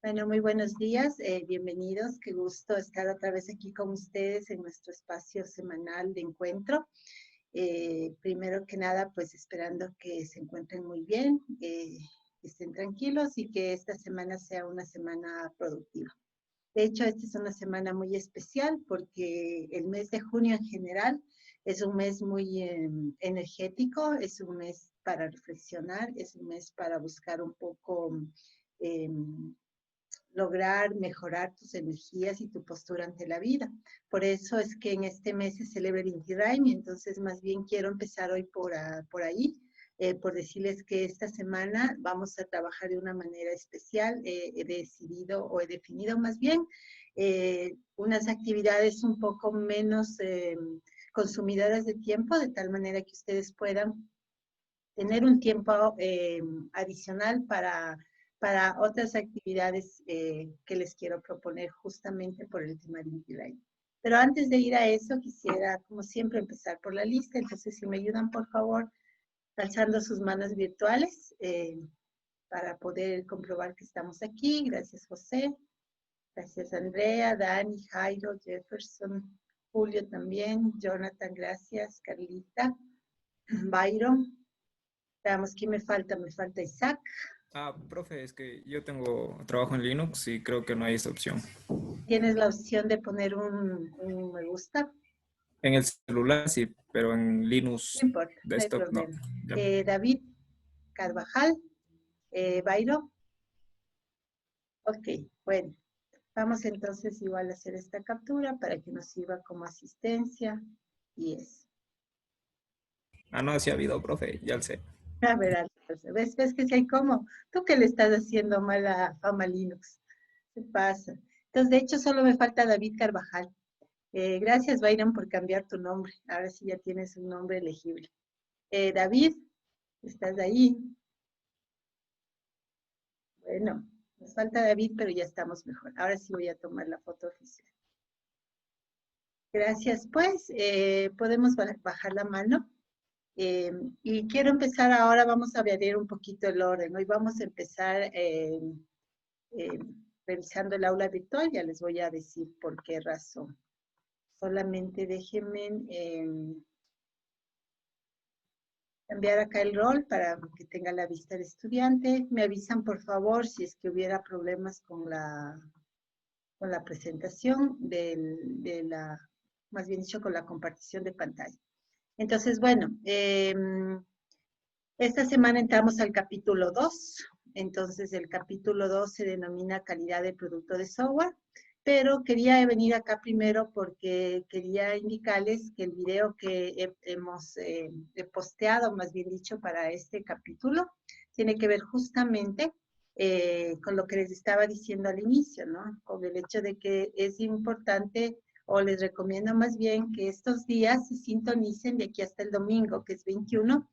Bueno, muy buenos días, bienvenidos. Qué gusto estar otra vez aquí con ustedes en nuestro espacio semanal de encuentro. Primero que nada, pues esperando que se encuentren muy bien, estén tranquilos y que esta semana sea una semana productiva. De hecho, esta es una semana muy especial porque el mes de junio en general es un mes muy energético, es un mes para reflexionar, es un mes para buscar un poco eh, lograr mejorar tus energías y tu postura ante la vida. Por eso es que en este mes se celebra el Inti Raymi, entonces más bien quiero empezar hoy por ahí, por decirles que esta semana vamos a trabajar de una manera especial. He decidido o he definido más bien unas actividades un poco menos consumidoras de tiempo, de tal manera que ustedes puedan tener un tiempo adicional para otras actividades que les quiero proponer justamente por el tema de Inti Raymi. Pero antes de ir a eso, quisiera, como siempre, empezar por la lista. Entonces, si me ayudan, por favor, alzando sus manos virtuales para poder comprobar que estamos aquí. Gracias, José. Gracias, Andrea, Dani, Jairo, Jefferson, Julio también, Jonathan, gracias, Carlita, Byron. Veamos, ¿quién me falta? Me falta Isaac. Profe, es que yo trabajo en Linux y creo que no hay esta opción. Tienes la opción de poner un me gusta. En el celular sí, pero en No Linux importa, no hay desktop no. problema. Ya. David Carvajal, Bairo. Ok, bueno. Vamos entonces igual a hacer esta captura para que nos sirva como asistencia. Y eso. No, sí ha habido, profe, ya lo sé. A ver, Alfonso, ¿ves que si hay como? Tú que le estás haciendo mala fama a Linux. ¿Qué pasa? Entonces, de hecho, solo me falta David Carvajal. Gracias, Byron, por cambiar tu nombre. Ahora sí ya tienes un nombre elegible. David, ¿estás ahí? Bueno, nos falta David, pero ya estamos mejor. Ahora sí voy a tomar la foto oficial. Gracias, pues. Podemos bajar la mano. Y quiero empezar ahora, vamos a ver un poquito el orden. Hoy vamos a empezar eh, revisando el aula virtual, ya les voy a decir por qué razón. Solamente déjenme cambiar acá el rol para que tenga la vista del estudiante. Me avisan, por favor, si es que hubiera problemas con la presentación más bien dicho, con la compartición de pantalla. Entonces, bueno, esta semana entramos al capítulo 2. Entonces, el capítulo 2 se denomina calidad de producto de software, pero quería venir acá primero porque quería indicarles que el video que hemos posteado, más bien dicho, para este capítulo, tiene que ver justamente con lo que les estaba diciendo al inicio, ¿no? Con el hecho de que es importante, o les recomiendo más bien que estos días se sintonicen de aquí hasta el domingo, que es 21,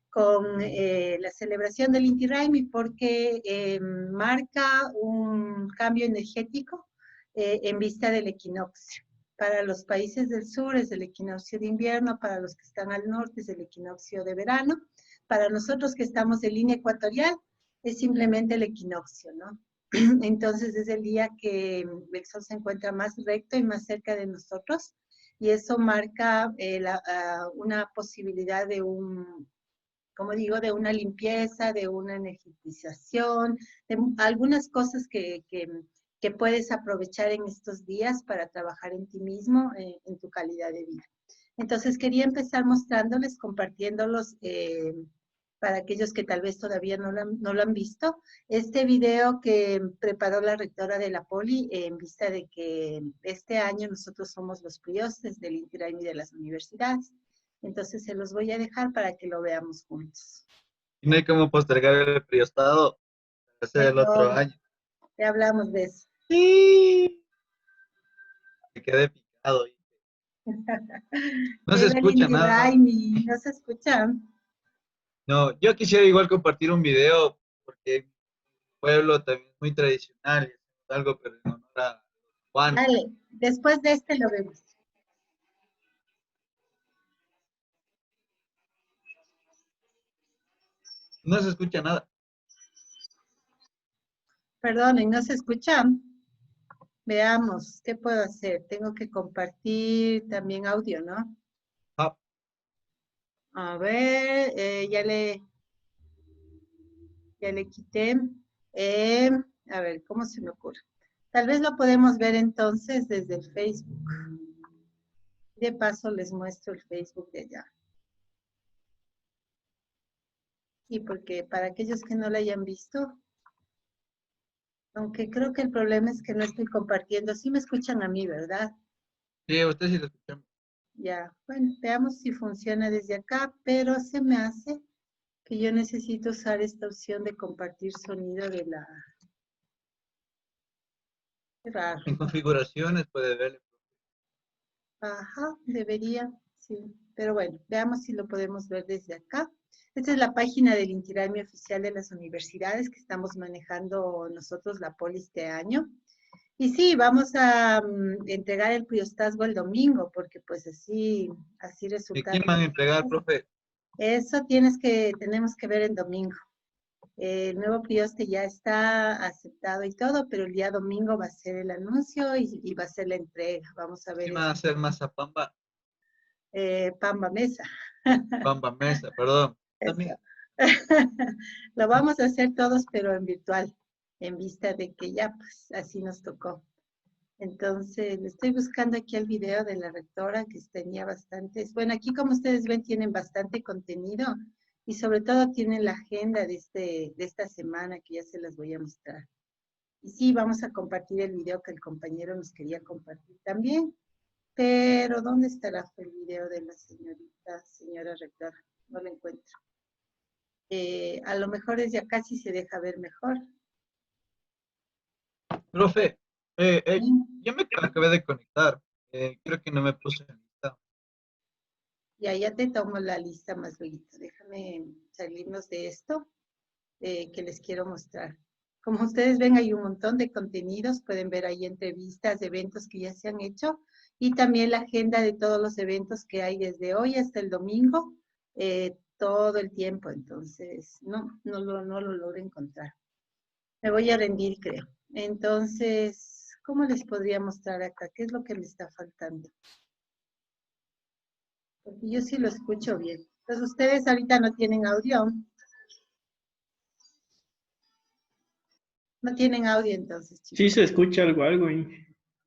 con la celebración del Inti Raymi porque marca un cambio energético en vista del equinoccio. Para los países del sur es el equinoccio de invierno, para los que están al norte es el equinoccio de verano, para nosotros que estamos en línea ecuatorial es simplemente el equinoccio, ¿no? Entonces es el día que el sol se encuentra más recto y más cerca de nosotros y eso marca una posibilidad de como digo, de una limpieza, de una energización, de algunas cosas que puedes aprovechar en estos días para trabajar en ti mismo, en tu calidad de vida. Entonces quería empezar mostrándoles, compartiéndolos para aquellos que tal vez todavía no lo han visto, este video que preparó la rectora de la Poli en vista de que este año nosotros somos los priostes del Inti Raymi de las universidades. Entonces se los voy a dejar para que lo veamos juntos. Y no hay como postergar el priostado hacer Hay el otro todo, año. ya hablamos de eso. Sí. Me quedé picado. No se Viva el escucha Inti nada. Raymi, ¿no se escuchan? No, yo quisiera igual compartir un video porque mi pueblo también es muy tradicional, es algo pero en honor a Juan. Dale, después de este lo vemos. No se escucha nada. Perdonen, ¿no se escuchan? Veamos, ¿qué puedo hacer? Tengo que compartir también audio, ¿no? Ah, A ver, ya le quité. Eh, a ver, ¿cómo se me ocurre? Tal vez lo podemos ver entonces desde el Facebook. De paso les muestro el Facebook de allá. Y porque para aquellos que no lo hayan visto, aunque creo que el problema es que no estoy compartiendo. Sí me escuchan a mí, ¿verdad? sí, usted sí lo escuchó. Ya, bueno, veamos si funciona desde acá, pero se me hace que yo necesito usar esta opción de compartir sonido de la... Qué raro. En configuraciones puede verlo. Ajá, debería, sí. Pero bueno, veamos si lo podemos ver desde acá. Esta es la página del Inti Raymi oficial de las universidades que estamos manejando nosotros, la Poli, este año. Y sí, vamos a entregar el priostazgo el domingo, porque pues así ¿Y resulta. quién van a entregar, profe? Eso tenemos que ver en domingo. El nuevo prioste ya está aceptado y todo, pero el día domingo va a ser el anuncio y va a ser la entrega. Vamos a ver. ¿Quién va a hacer Mazapamba? Pamba Mesa. Pamba Mesa, perdón. También. Lo vamos a hacer todos, pero en virtual, en vista de que ya, pues, así nos tocó. Entonces, le estoy buscando aquí el video de la rectora que tenía bastantes. Bueno, aquí como ustedes ven, tienen bastante contenido y sobre todo tienen la agenda de esta semana que ya se las voy a mostrar. Y sí, vamos a compartir el video que el compañero nos quería compartir también. Pero, ¿dónde estará el video de la señora rectora? No lo encuentro. A lo mejor desde acá sí se deja ver mejor. Profe, yo me acabé de conectar. Creo que no me puse en lista. Ya te tomo la lista más luego. Déjame salirnos de esto que les quiero mostrar. Como ustedes ven, hay un montón de contenidos. Pueden ver ahí entrevistas, eventos que ya se han hecho y también la agenda de todos los eventos que hay desde hoy hasta el domingo, todo el tiempo. Entonces, no lo logro encontrar. Me voy a rendir, creo. Entonces, ¿cómo les podría mostrar acá? ¿Qué es lo que me está faltando? Porque yo sí lo escucho bien. Entonces, ustedes ahorita no tienen audio. No tienen audio entonces, chicos. Sí se escucha algo.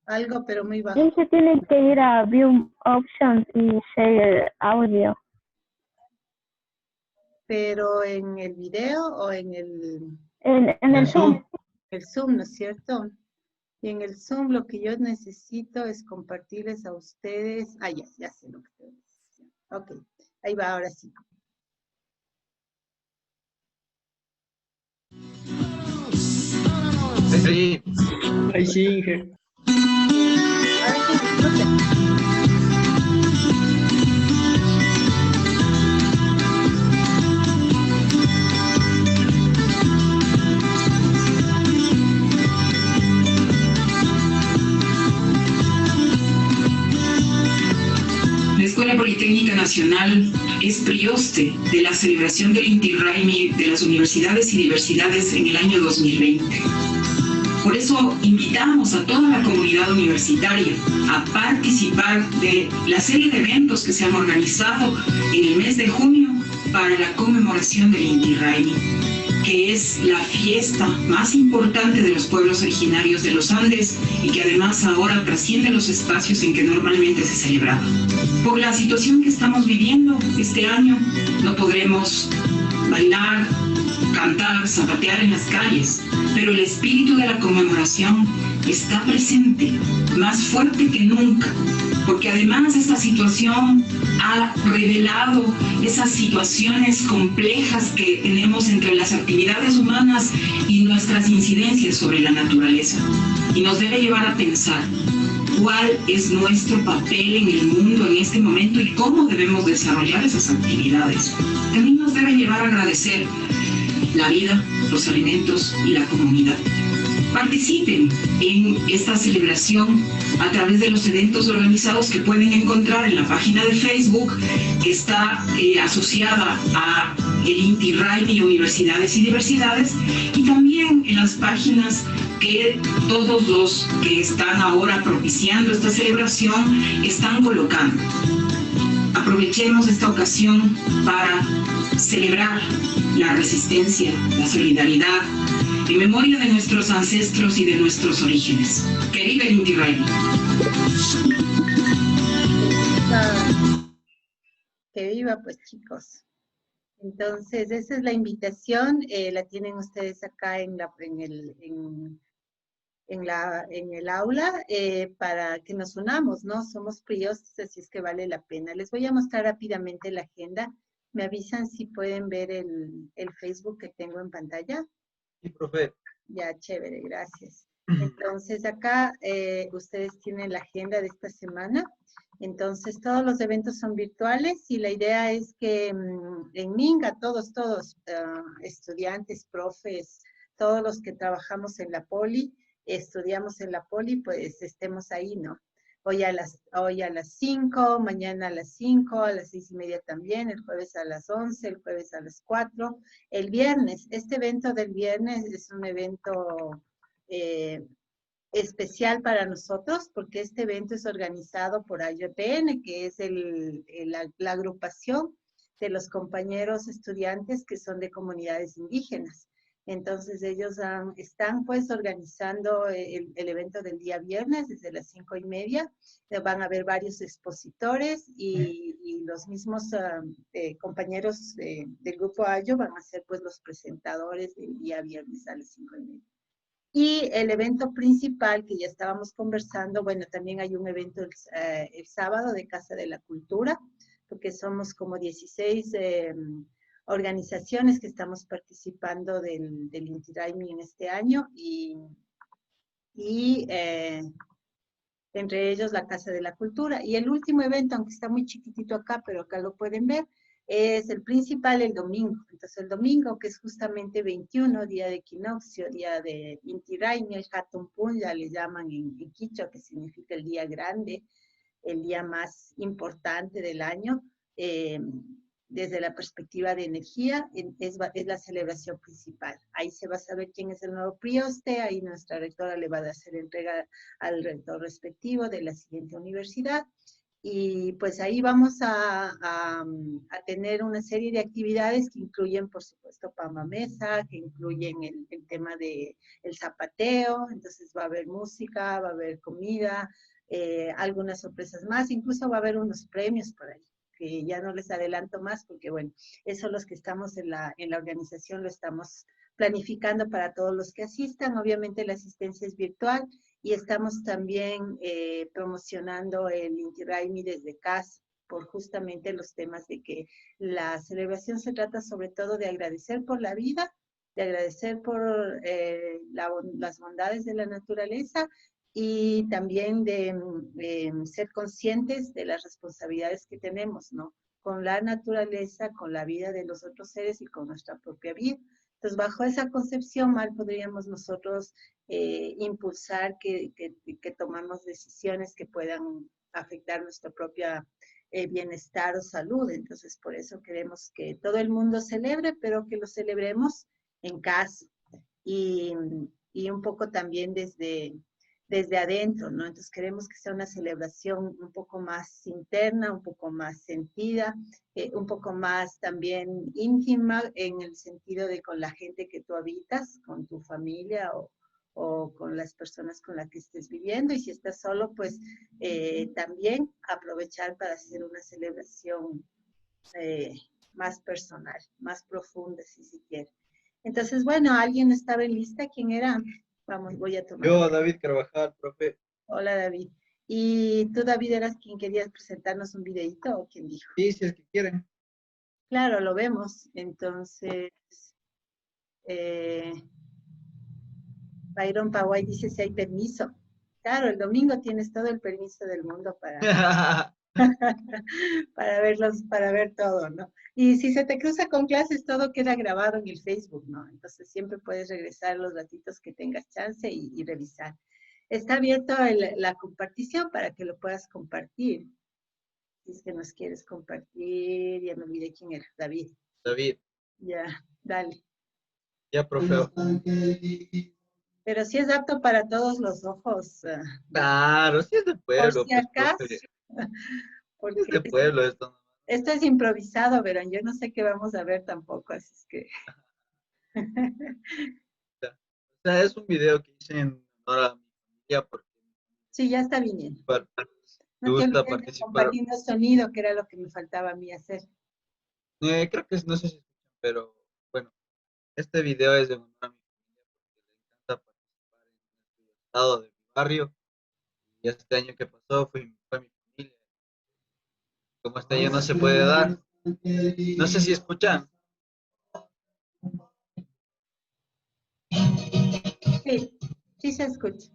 Algo, pero muy bajo. Sí, se tiene que ir a View Options y share audio. Pero en el video o en el... En el Zoom. El Zoom, ¿no es cierto? Y en el Zoom lo que yo necesito es compartirles a ustedes... Ah, ya sé lo que ustedes necesitan. Ok, ahí va, ahora sí. Sí. Ahí sí, Inge. Ahora sí, disfruten. La Escuela Politécnica Nacional es prioste de la celebración del Inti Raymi de las universidades y diversidades en el año 2020. Por eso invitamos a toda la comunidad universitaria a participar de la serie de eventos que se han organizado en el mes de junio para la conmemoración del Inti Raymi, que es la fiesta más importante de los pueblos originarios de los Andes y que además ahora trasciende los espacios en que normalmente se celebraba. Por la situación que estamos viviendo este año, no podremos bailar, cantar, zapatear en las calles, pero el espíritu de la conmemoración está presente, más fuerte que nunca, porque además esta situación ha revelado esas situaciones complejas que tenemos entre las actividades humanas y nuestras incidencias sobre la naturaleza, y nos debe llevar a pensar cuál es nuestro papel en el mundo en este momento y cómo debemos desarrollar esas actividades. También nos debe llevar a agradecer la vida, los alimentos y la comunidad. Participen en esta celebración a través de los eventos organizados que pueden encontrar en la página de Facebook, que está asociada a el Inti Raymi Universidades y Diversidades, y también en las páginas que todos los que están ahora propiciando esta celebración están colocando. Aprovechemos esta ocasión para celebrar la resistencia, la solidaridad, en memoria de nuestros ancestros y de nuestros orígenes. ¡Que viva el Inti Raymi! Que viva, pues, chicos. Entonces, esa es la invitación, la tienen ustedes acá en el aula, para que nos unamos, ¿no? Somos priostes, así es que vale la pena. Les voy a mostrar rápidamente la agenda. ¿Me avisan si pueden ver el Facebook que tengo en pantalla? Sí, profe. Ya, chévere, gracias. Entonces, acá ustedes tienen la agenda de esta semana. Entonces, todos los eventos son virtuales y la idea es que en Minga, todos, estudiantes, profes, todos los que trabajamos en la poli, estudiamos en la poli, pues estemos ahí, ¿no? Hoy a las 5, mañana a las 5, a las 6:30 también, el jueves a las 11, el jueves a las 4. El viernes, este evento del viernes es un evento especial para nosotros, porque este evento es organizado por AYPN, que es la agrupación de los compañeros estudiantes que son de comunidades indígenas. Entonces ellos están pues organizando el evento del día viernes desde las 5:30. Van a haber varios expositores y los mismos compañeros del grupo Ayo van a ser pues los presentadores del día viernes a las 5:30. Y el evento principal que ya estábamos conversando, bueno, también hay un evento el sábado de Casa de la Cultura, porque somos como 16 organizaciones que estamos participando del Inti Raymi en este año y entre ellos la Casa de la Cultura. Y el último evento, aunque está muy chiquitito acá, pero acá lo pueden ver, es el principal el domingo. Entonces el domingo, que es justamente 21, día de equinoccio, día de Inti Raymi, el Hatun Punya le llaman en quichua, que significa el día grande, el día más importante del año, desde la perspectiva de energía, es la celebración principal. Ahí se va a saber quién es el nuevo prioste, ahí nuestra rectora le va a hacer entrega al rector respectivo de la siguiente universidad, y pues ahí vamos a tener una serie de actividades que incluyen, por supuesto, Pamamesa, que incluyen el tema del zapateo. Entonces va a haber música, va a haber comida, algunas sorpresas más, incluso va a haber unos premios por ahí, que ya no les adelanto más porque, bueno, eso los que estamos en la organización lo estamos planificando para todos los que asistan. Obviamente la asistencia es virtual y estamos también promocionando el Inti Raymi desde casa, por justamente los temas de que la celebración se trata sobre todo de agradecer por la vida, de agradecer por las bondades de la naturaleza, y también de ser conscientes de las responsabilidades que tenemos, ¿no? Con la naturaleza, con la vida de los otros seres y con nuestra propia vida. Entonces, bajo esa concepción, mal podríamos nosotros impulsar que tomamos decisiones que puedan afectar nuestro propio bienestar o salud. Entonces, por eso queremos que todo el mundo celebre, pero que lo celebremos en casa y un poco también desde adentro, ¿no? Entonces queremos que sea una celebración un poco más interna, un poco más sentida, un poco más también íntima, en el sentido de con la gente que tú habitas, con tu familia o con las personas con las que estés viviendo. Y si estás solo, pues también aprovechar para hacer una celebración más personal, más profunda, si se quiere. Entonces, bueno, ¿alguien estaba en lista? ¿Quién era? Vamos, voy a tomar. Yo, David Carvajal, profe. Hola, David. ¿Y tú, David, eras quien querías presentarnos un videito o quién dijo? Sí, si es que quieren. Claro, lo vemos. Entonces, Byron Pawai dice si hay permiso. Claro, el domingo tienes todo el permiso del mundo para para ver todo, ¿no? Y si se te cruza con clases, todo queda grabado en el Facebook, ¿no? Entonces siempre puedes regresar los ratitos que tengas chance y revisar. Está abierto la compartición para que lo puedas compartir. Si es que nos quieres compartir, ya me olvidé quién era, David. David, Ya, dale. ya, profe. Pero sí es apto para todos los ojos. Claro, sí es de Por pueblo, si pues, acaso, profe. Es porque de pueblo esto. esto es improvisado, verán, yo no sé qué vamos a ver tampoco, así es que... O sea, es un video que hice en honor a mi familia porque Sí, ya está viniendo. me No te gusta olvides de participar. compartir el sonido, que era lo que me faltaba a mí hacer. Creo que no sé si escuchan, pero bueno, este video es de honor a mi familia porque le encanta participar en el estado de mi barrio. Y este año que pasó fue mi familia. Como este año no se puede dar, no sé si escuchan. Sí, sí se escucha.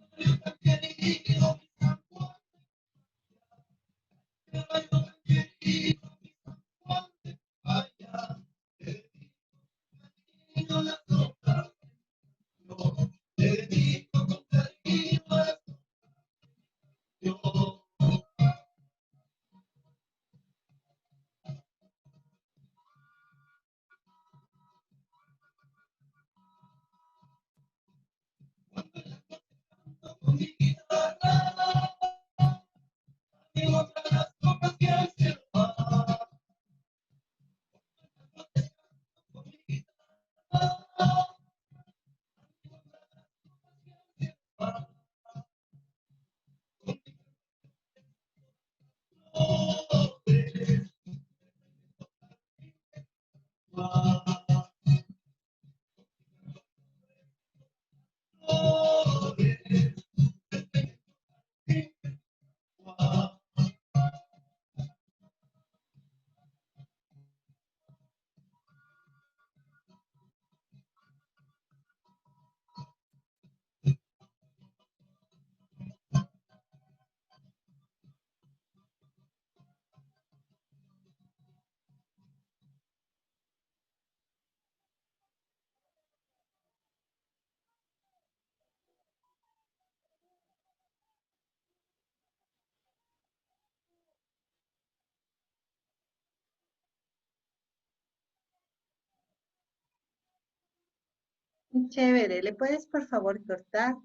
Chévere, ¿le puedes por favor cortar?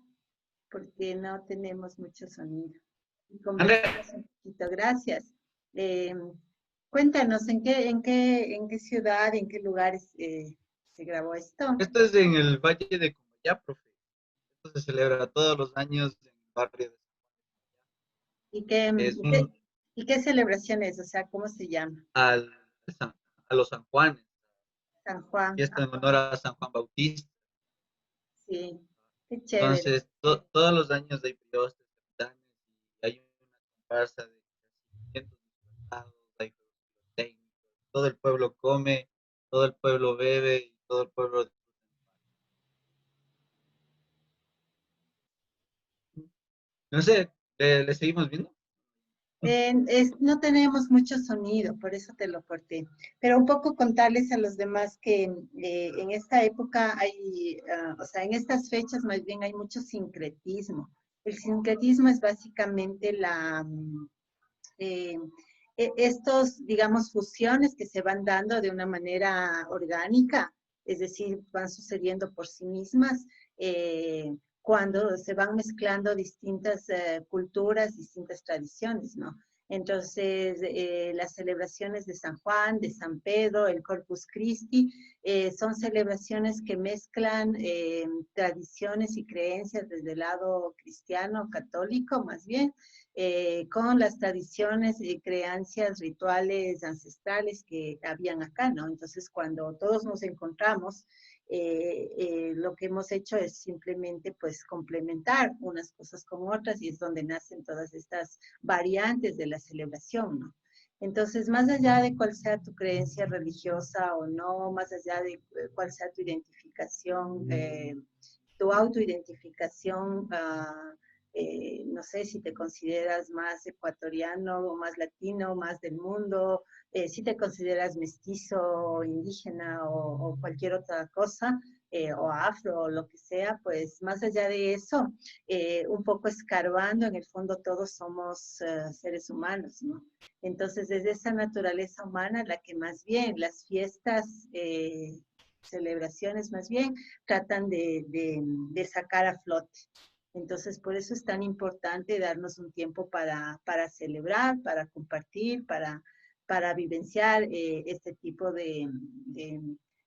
Porque no tenemos mucho sonido. Y André, conversamos un poquito, gracias. Eh, Cuéntanos, ¿en qué ciudad, en qué lugares se grabó esto? esto es en el Valle de Comayá, profe. Esto se celebra todos los años en el barrio de ¿Y qué, es y qué, un y qué celebración es? O sea, ¿cómo se llama? al, a los San Juanes, San Juan. fiesta en honor a San Juan Bautista. Sí, qué chévere. Entonces, todos los años hay priostes, capitanes, y hay una comparsa de cientos disfrazados, hay juegos técnicos, todo el pueblo come, todo el pueblo bebe y todo el pueblo disfruta. No sé, ¿le seguimos viendo? No tenemos mucho sonido, por eso te lo corté. Pero un poco contarles a los demás que en esta época hay, o sea, en estas fechas más bien hay mucho sincretismo. El sincretismo es básicamente eh, estos, digamos, fusiones que se van dando de una manera orgánica, es decir, van sucediendo por sí mismas, cuando se van mezclando distintas culturas, distintas tradiciones, ¿no? Entonces, las celebraciones de San Juan, de San Pedro, el Corpus Christi, son celebraciones que mezclan tradiciones y creencias desde el lado cristiano, católico más bien, con las tradiciones y creencias rituales ancestrales que habían acá, ¿no? Entonces, cuando todos nos encontramos, lo que hemos hecho es simplemente, pues, complementar unas cosas con otras y es donde nacen todas estas variantes de la celebración, ¿no? Entonces, más allá de cuál sea tu creencia religiosa o no, más allá de cuál sea tu identificación, tu autoidentificación, no sé si te consideras más ecuatoriano o más latino, más del mundo, si te consideras mestizo, indígena o cualquier otra cosa, o afro o lo que sea, pues más allá de eso, un poco escarbando, en el fondo todos somos seres humanos, ¿no? Entonces, desde esa naturaleza humana, la que más bien las fiestas, celebraciones más bien, tratan de sacar a flote. Entonces, por eso es tan importante darnos un tiempo para celebrar, para compartir, para vivenciar este tipo de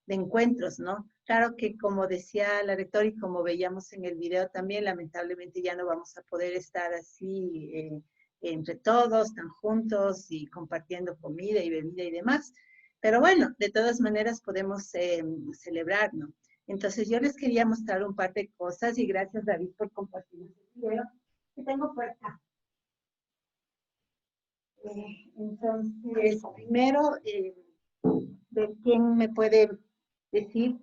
encuentros, ¿no? Claro que como decía la rectora y como veíamos en el video también, lamentablemente ya no vamos a poder estar así entre todos, tan juntos y compartiendo comida y bebida y demás. Pero bueno, de todas maneras podemos celebrar, ¿no? Entonces yo les quería mostrar un par de cosas y gracias David por compartir este video que tengo por acá. Entonces, primero, ¿de quién me puede decir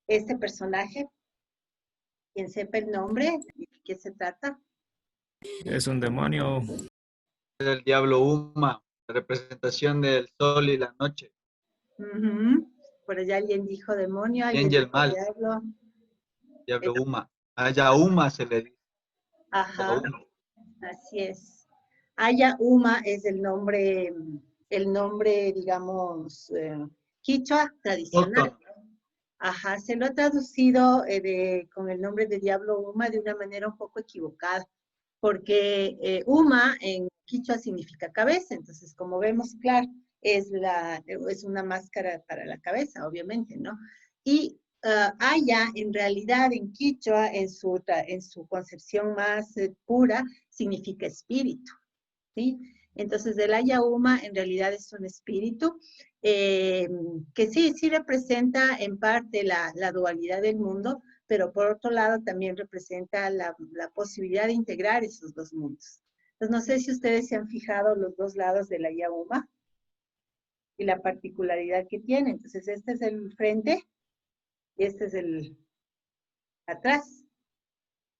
este personaje? Quien sepa el nombre, ¿de qué se trata? Es un demonio. Es el diablo Uma, la representación del sol y la noche. Por allá alguien dijo demonio, alguien Bien y el dijo mal, diablo. diablo Uma. Aya Uma se le dice. Ajá, así es. Aya Uma es el nombre, digamos, quichua tradicional. Autóctono. Ajá, se lo ha traducido con el nombre de Diablo Uma de una manera un poco equivocada, porque Uma en quichua significa cabeza, entonces como vemos, claro, es una máscara para la cabeza, obviamente, ¿no? Y Aya, en realidad, en quichua, en su concepción más pura, significa espíritu, ¿sí? Entonces, el Aya Uma en realidad es un espíritu que sí representa en parte la dualidad del mundo, pero por otro lado también representa la posibilidad de integrar esos dos mundos. Entonces, no sé si ustedes se han fijado los dos lados del Aya Uma y la particularidad que tiene. Entonces, este es el frente y este es el atrás,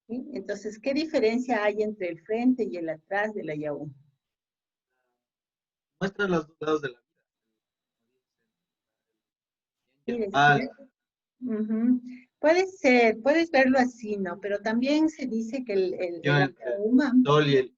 ¿sí? Entonces, ¿qué diferencia hay entre el frente y el atrás del Aya Uma? Muestra los dos lados de la vida. Sí, Mal, puede ser, puedes verlo así, ¿no? Pero también se dice que el entre el Uma, sol y el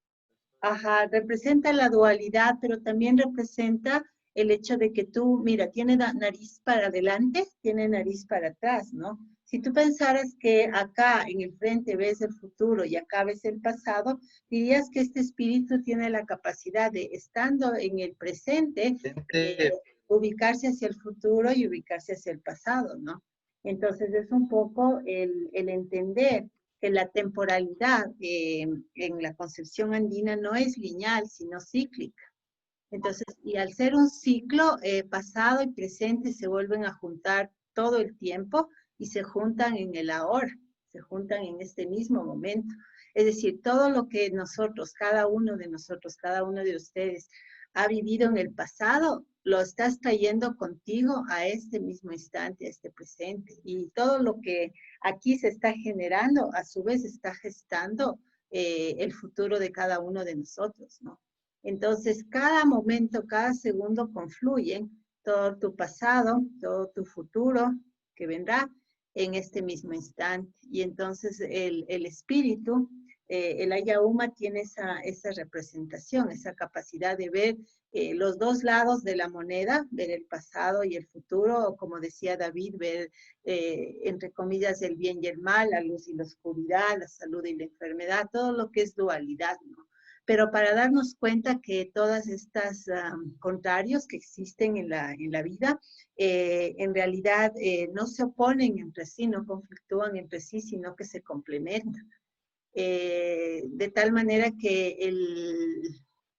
ajá, representa la dualidad, pero también representa el hecho de que tú, mira, tiene nariz para adelante, tiene nariz para atrás, ¿no? Si tú pensaras que acá en el frente ves el futuro y acá ves el pasado, dirías que este espíritu tiene la capacidad de, estando en el presente, ubicarse hacia el futuro y ubicarse hacia el pasado, ¿no? Entonces es un poco el entender que la temporalidad en la concepción andina no es lineal, sino cíclica. Entonces, y al ser un ciclo, pasado y presente se vuelven a juntar todo el tiempo y se juntan en el ahora, se juntan en este mismo momento. Es decir, todo lo que nosotros, cada uno de nosotros, cada uno de ustedes ha vivido en el pasado, lo estás trayendo contigo a este mismo instante, a este presente. Y todo lo que aquí se está generando, a su vez está gestando el futuro de cada uno de nosotros, ¿no? Entonces, cada momento, cada segundo confluyen todo tu pasado, todo tu futuro que vendrá en este mismo instante. Y entonces el espíritu, el Aya Uma tiene esa representación, esa capacidad de ver los dos lados de la moneda, ver el pasado y el futuro, o como decía David, ver, entre comillas, el bien y el mal, la luz y la oscuridad, la salud y la enfermedad, todo lo que es dualidad, ¿no? Pero para darnos cuenta que todas estas contrarios que existen en la vida, en realidad no se oponen entre sí, no conflictúan entre sí, sino que se complementan. De tal manera que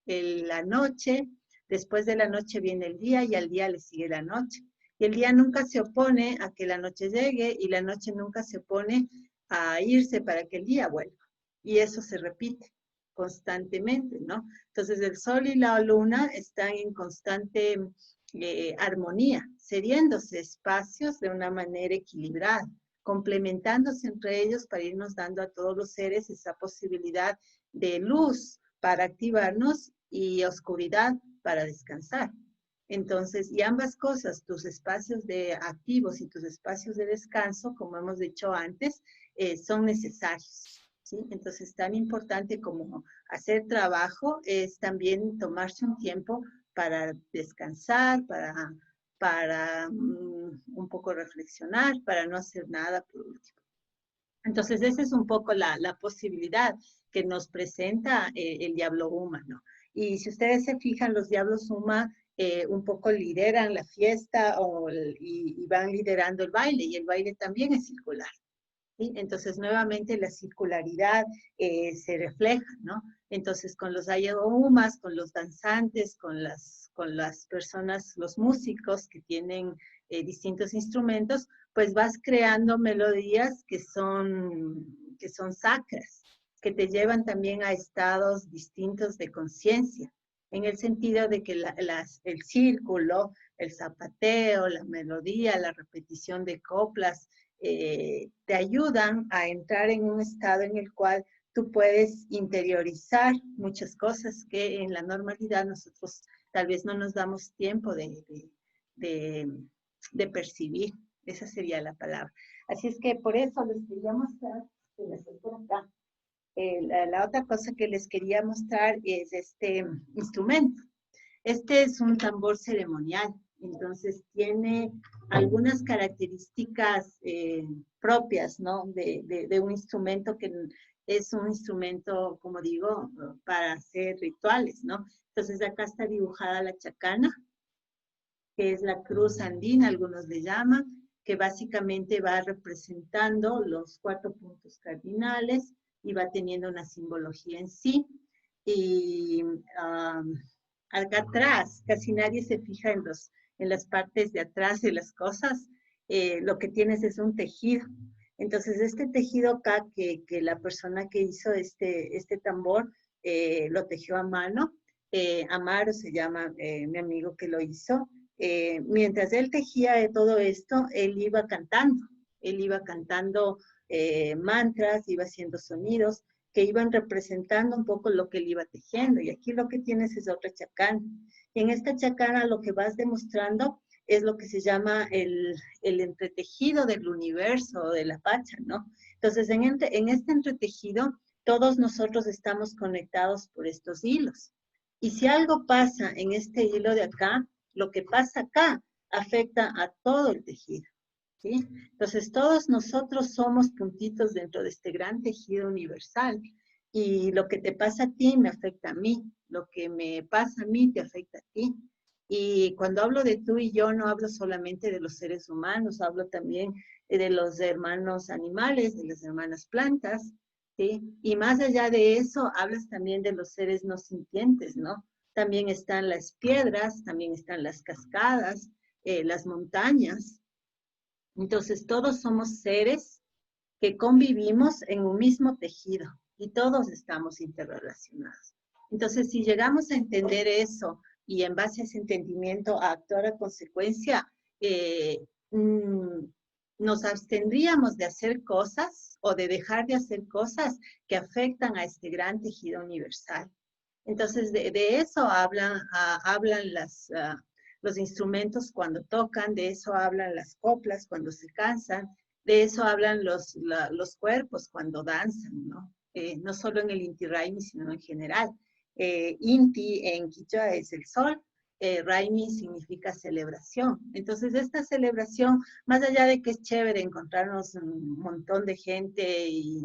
la noche, después de la noche viene el día y al día le sigue la noche. Y el día nunca se opone a que la noche llegue y la noche nunca se opone a irse para que el día vuelva. Y eso se repite constantemente, ¿no? Entonces el sol y la luna están en constante armonía, cediéndose espacios de una manera equilibrada, complementándose entre ellos para irnos dando a todos los seres esa posibilidad de luz para activarnos y oscuridad para descansar. Entonces, y ambas cosas, tus espacios de activos y tus espacios de descanso, como hemos dicho antes, son necesarios, ¿sí? Entonces, tan importante como hacer trabajo es también tomarse un tiempo para descansar, para un poco reflexionar, para no hacer nada por último. Entonces, esa es un poco la posibilidad que nos presenta el diablo Uma, ¿no? Y si ustedes se fijan, los diablos Uma un poco lideran la fiesta y van liderando el baile, y el baile también es circular, ¿sí? Entonces, nuevamente la circularidad se refleja, ¿no? Entonces, con los Ayahumas, con los danzantes, con las personas, los músicos que tienen distintos instrumentos, pues vas creando melodías que son sacras, que te llevan también a estados distintos de conciencia, en el sentido de que el círculo, el zapateo, la melodía, la repetición de coplas, te ayudan a entrar en un estado en el cual tú puedes interiorizar muchas cosas que en la normalidad nosotros tal vez no nos damos tiempo de percibir. Esa sería la palabra. Así es que por eso les quería mostrar, acá, la otra cosa que les quería mostrar es este instrumento. Este es un tambor ceremonial, entonces tiene algunas características propias, ¿no? De un instrumento que es un instrumento, como digo, para hacer rituales, ¿no? Entonces acá está dibujada la chacana, que es la cruz andina, algunos le llaman, que básicamente va representando los 4 puntos cardinales y va teniendo una simbología en sí. Y acá atrás, casi nadie se fija en las partes de atrás de las cosas, lo que tienes es un tejido. Entonces, este tejido acá, que la persona que hizo este tambor lo tejió a mano, Amaro se llama mi amigo que lo hizo. Mientras él tejía todo esto, él iba cantando mantras, iba haciendo sonidos que iban representando un poco lo que él iba tejiendo. Y aquí lo que tienes es otra chacana. Y en esta chacana lo que vas demostrando es lo que se llama el entretejido del universo, de la Pacha, ¿no? Entonces, en este entretejido, todos nosotros estamos conectados por estos hilos. Y si algo pasa en este hilo de acá, lo que pasa acá afecta a todo el tejido, ¿sí? Entonces, todos nosotros somos puntitos dentro de este gran tejido universal. Y lo que te pasa a ti me afecta a mí. Lo que me pasa a mí te afecta a ti. Y cuando hablo de tú y yo, no hablo solamente de los seres humanos, hablo también de los hermanos animales, de las hermanas plantas, ¿sí? Y más allá de eso, hablas también de los seres no sintientes, ¿no? También están las piedras, también están las cascadas, las montañas. Entonces, todos somos seres que convivimos en un mismo tejido y todos estamos interrelacionados. Entonces, si llegamos a entender eso y en base a ese entendimiento a actuar a consecuencia, nos abstendríamos de hacer cosas o de dejar de hacer cosas que afectan a este gran tejido universal. Entonces, de eso hablan los instrumentos cuando tocan, de eso hablan las coplas cuando se cansan, de eso hablan los cuerpos cuando danzan, ¿no? No solo en el Inti Raymi, sino en general. Inti en quichua es el sol, Raymi significa celebración. Entonces, esta celebración, más allá de que es chévere encontrarnos un montón de gente y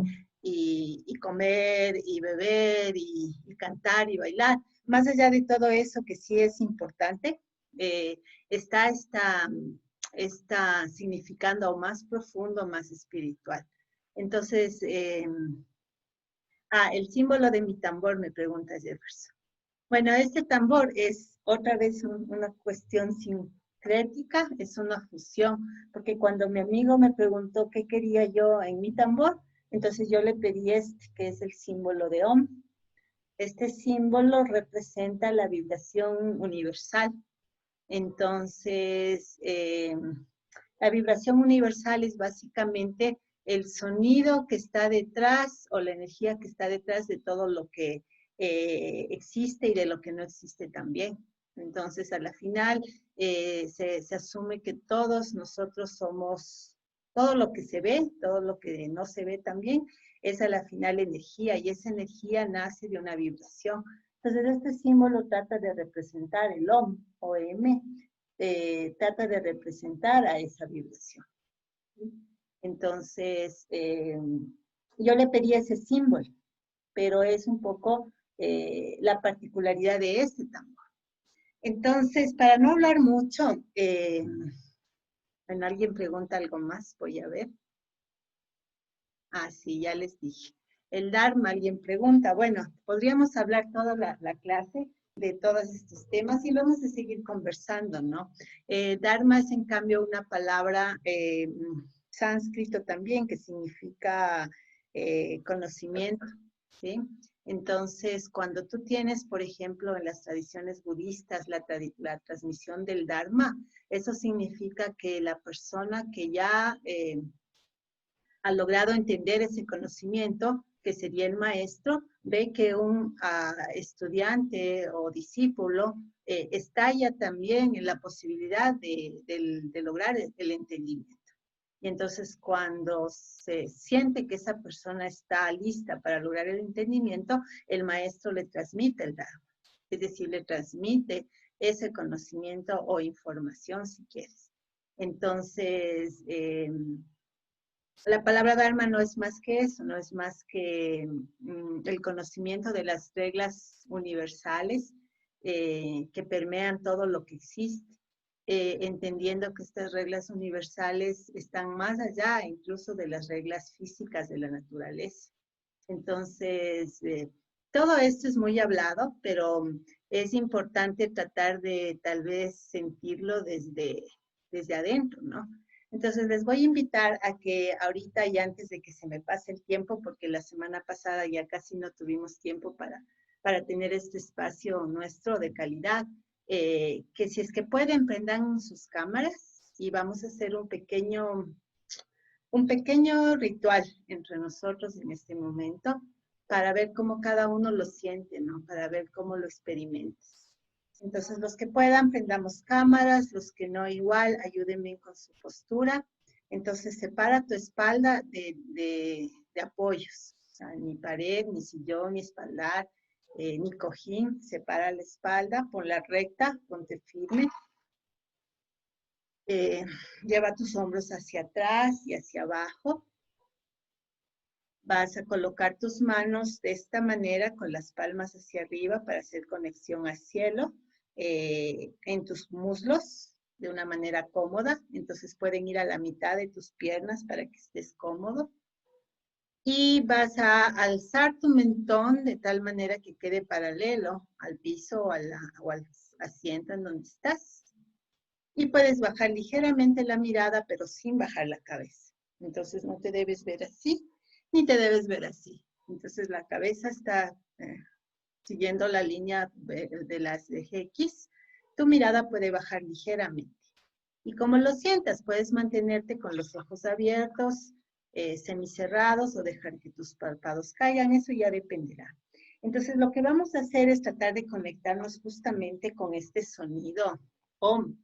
comer y beber y cantar y bailar, más allá de todo eso que sí es importante, está significando aún más profundo, más espiritual. Entonces, el símbolo de mi tambor, me pregunta Jefferson. Bueno, este tambor es otra vez una cuestión sincrética, es una fusión, porque cuando mi amigo me preguntó qué quería yo en mi tambor, entonces yo le pedí que es el símbolo de Om. Este símbolo representa la vibración universal. Entonces, la vibración universal es básicamente el sonido que está detrás o la energía que está detrás de todo lo que existe y de lo que no existe también. Entonces, a la final, se asume que todos nosotros somos, todo lo que se ve, todo lo que no se ve también, es a la final energía, y esa energía nace de una vibración. Entonces, este símbolo trata de representar el OM, OM, trata de representar a esa vibración. Entonces, yo le pedí ese símbolo, pero es un poco la particularidad de este tambor. Entonces, para no hablar mucho, bueno, alguien pregunta algo más, voy a ver. Ah, sí, ya les dije. El Dharma, alguien pregunta, bueno, podríamos hablar toda la clase de todos estos temas y vamos a seguir conversando, ¿no? Dharma es en cambio una palabra sánscrito también que significa conocimiento, ¿sí? Entonces, cuando tú tienes, por ejemplo, en las tradiciones budistas, la transmisión del Dharma, eso significa que la persona que ya ha logrado entender ese conocimiento, que sería el maestro, ve que un estudiante o discípulo está ya también en la posibilidad de lograr el entendimiento. Y entonces cuando se siente que esa persona está lista para lograr el entendimiento, el maestro le transmite el Dharma. Es decir, le transmite ese conocimiento o información si quieres. Entonces, la palabra Dharma no es más que eso, no es más que el conocimiento de las reglas universales que permean todo lo que existe. Entendiendo que estas reglas universales están más allá incluso de las reglas físicas de la naturaleza. Entonces, todo esto es muy hablado, pero es importante tratar de tal vez sentirlo desde adentro, ¿no? Entonces, les voy a invitar a que ahorita y antes de que se me pase el tiempo, porque la semana pasada ya casi no tuvimos tiempo para tener este espacio nuestro de calidad, que si es que pueden, prendan sus cámaras y vamos a hacer un pequeño ritual entre nosotros en este momento para ver cómo cada uno lo siente, ¿no? Para ver cómo lo experimentas. Entonces, los que puedan, prendamos cámaras, los que no igual, ayúdenme con su postura. Entonces, separa tu espalda de apoyos, o sea, ni pared, ni sillón, ni espaldar, ni cojín, separa la espalda, ponla recta, ponte firme. Lleva tus hombros hacia atrás y hacia abajo. Vas a colocar tus manos de esta manera, con las palmas hacia arriba para hacer conexión al cielo, en tus muslos, de una manera cómoda. Entonces pueden ir a la mitad de tus piernas para que estés cómodo. Y vas a alzar tu mentón de tal manera que quede paralelo al piso o al asiento en donde estás. Y puedes bajar ligeramente la mirada, pero sin bajar la cabeza. Entonces no te debes ver así, ni te debes ver así. Entonces la cabeza está siguiendo la línea de las eje X. Tu mirada puede bajar ligeramente. Y como lo sientas, puedes mantenerte con los ojos abiertos, semicerrados, o dejar que tus párpados caigan. Eso ya dependerá. Entonces lo que vamos a hacer es tratar de conectarnos justamente con este sonido OM,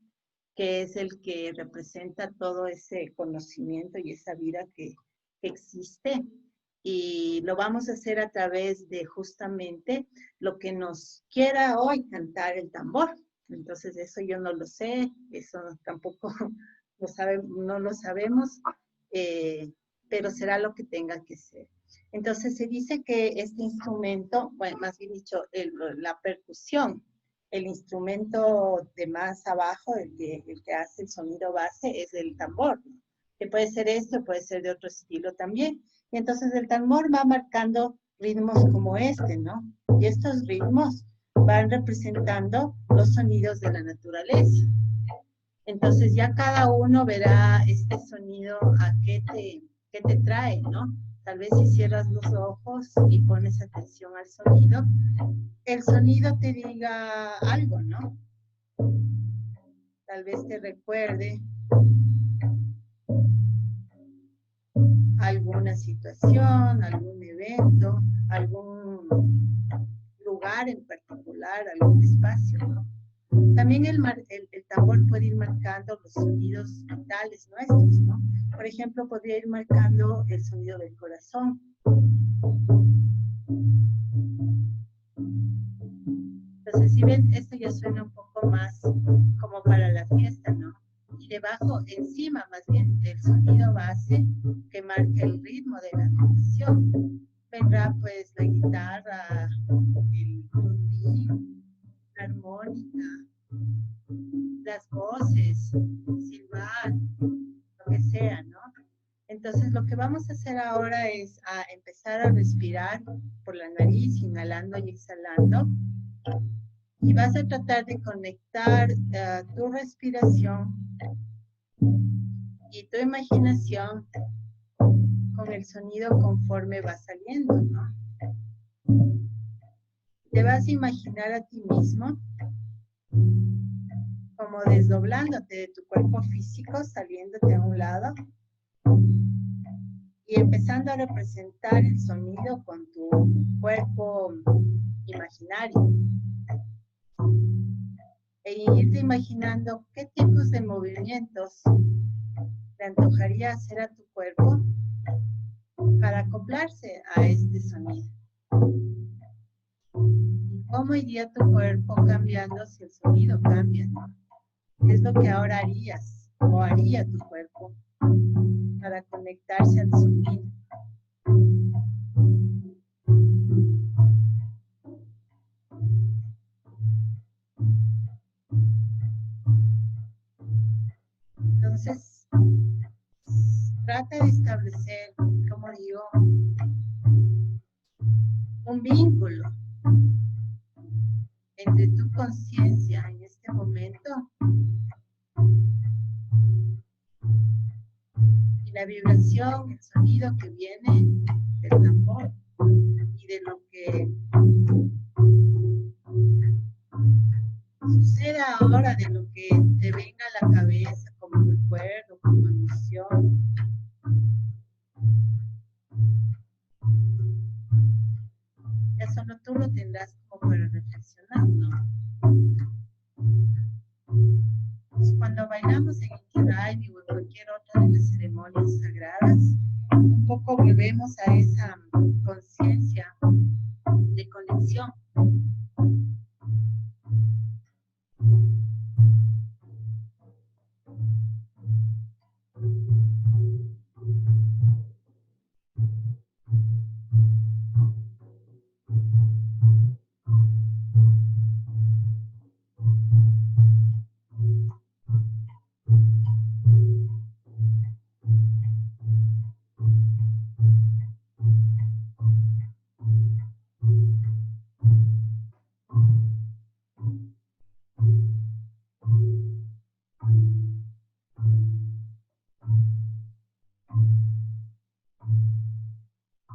que es el que representa todo ese conocimiento y esa vida que existe. Y lo vamos a hacer a través de justamente lo que nos quiera hoy cantar el tambor. Entonces eso yo no lo sé, eso tampoco no lo sabemos, pero será lo que tenga que ser. Entonces se dice que este instrumento, bueno, más bien dicho, la percusión, el instrumento de más abajo, el que hace el sonido base, es el tambor, ¿no? Que puede ser este o puede ser de otro estilo también. Y entonces el tambor va marcando ritmos como este, ¿no? Y estos ritmos van representando los sonidos de la naturaleza. Entonces ya cada uno verá este sonido a qué te trae, ¿no? Tal vez si cierras los ojos y pones atención al sonido, el sonido te diga algo, ¿no? Tal vez te recuerde alguna situación, algún evento, algún lugar en particular, algún espacio, ¿no? También el tambor puede ir marcando los sonidos vitales nuestros, ¿no? Por ejemplo, podría ir marcando el sonido del corazón. Entonces, si ven, esto ya suena un poco más como para la fiesta, ¿no? Y debajo, encima más bien del sonido base que marca el ritmo de la canción, vendrá pues la guitarra, el violín, la armónica, las voces, silbar, lo que sea, ¿no? Entonces lo que vamos a hacer ahora es empezar a respirar por la nariz, inhalando y exhalando. Y vas a tratar de conectar tu respiración y tu imaginación con el sonido conforme va saliendo, ¿no? Te vas a imaginar a ti mismo como desdoblándote de tu cuerpo físico, saliéndote a un lado y empezando a representar el sonido con tu cuerpo imaginario. E irte imaginando qué tipos de movimientos te antojaría hacer a tu cuerpo para acoplarse a este sonido. ¿Y cómo iría tu cuerpo cambiando si el sonido cambia, ¿no? ¿Qué es lo que ahora harías o haría tu cuerpo para conectarse al sonido? Entonces, trata de establecer, como digo, un vínculo entre tu conciencia en este momento y la vibración, el sonido que viene del tambor y de lo que suceda ahora, de lo que te venga a la cabeza como recuerdo, como emoción. Ya solo tú lo tendrás como para reflexionar, ¿no? Pues cuando bailamos en Inti Raymi o en cualquier otra de las ceremonias sagradas, un poco volvemos a esa conciencia de conexión.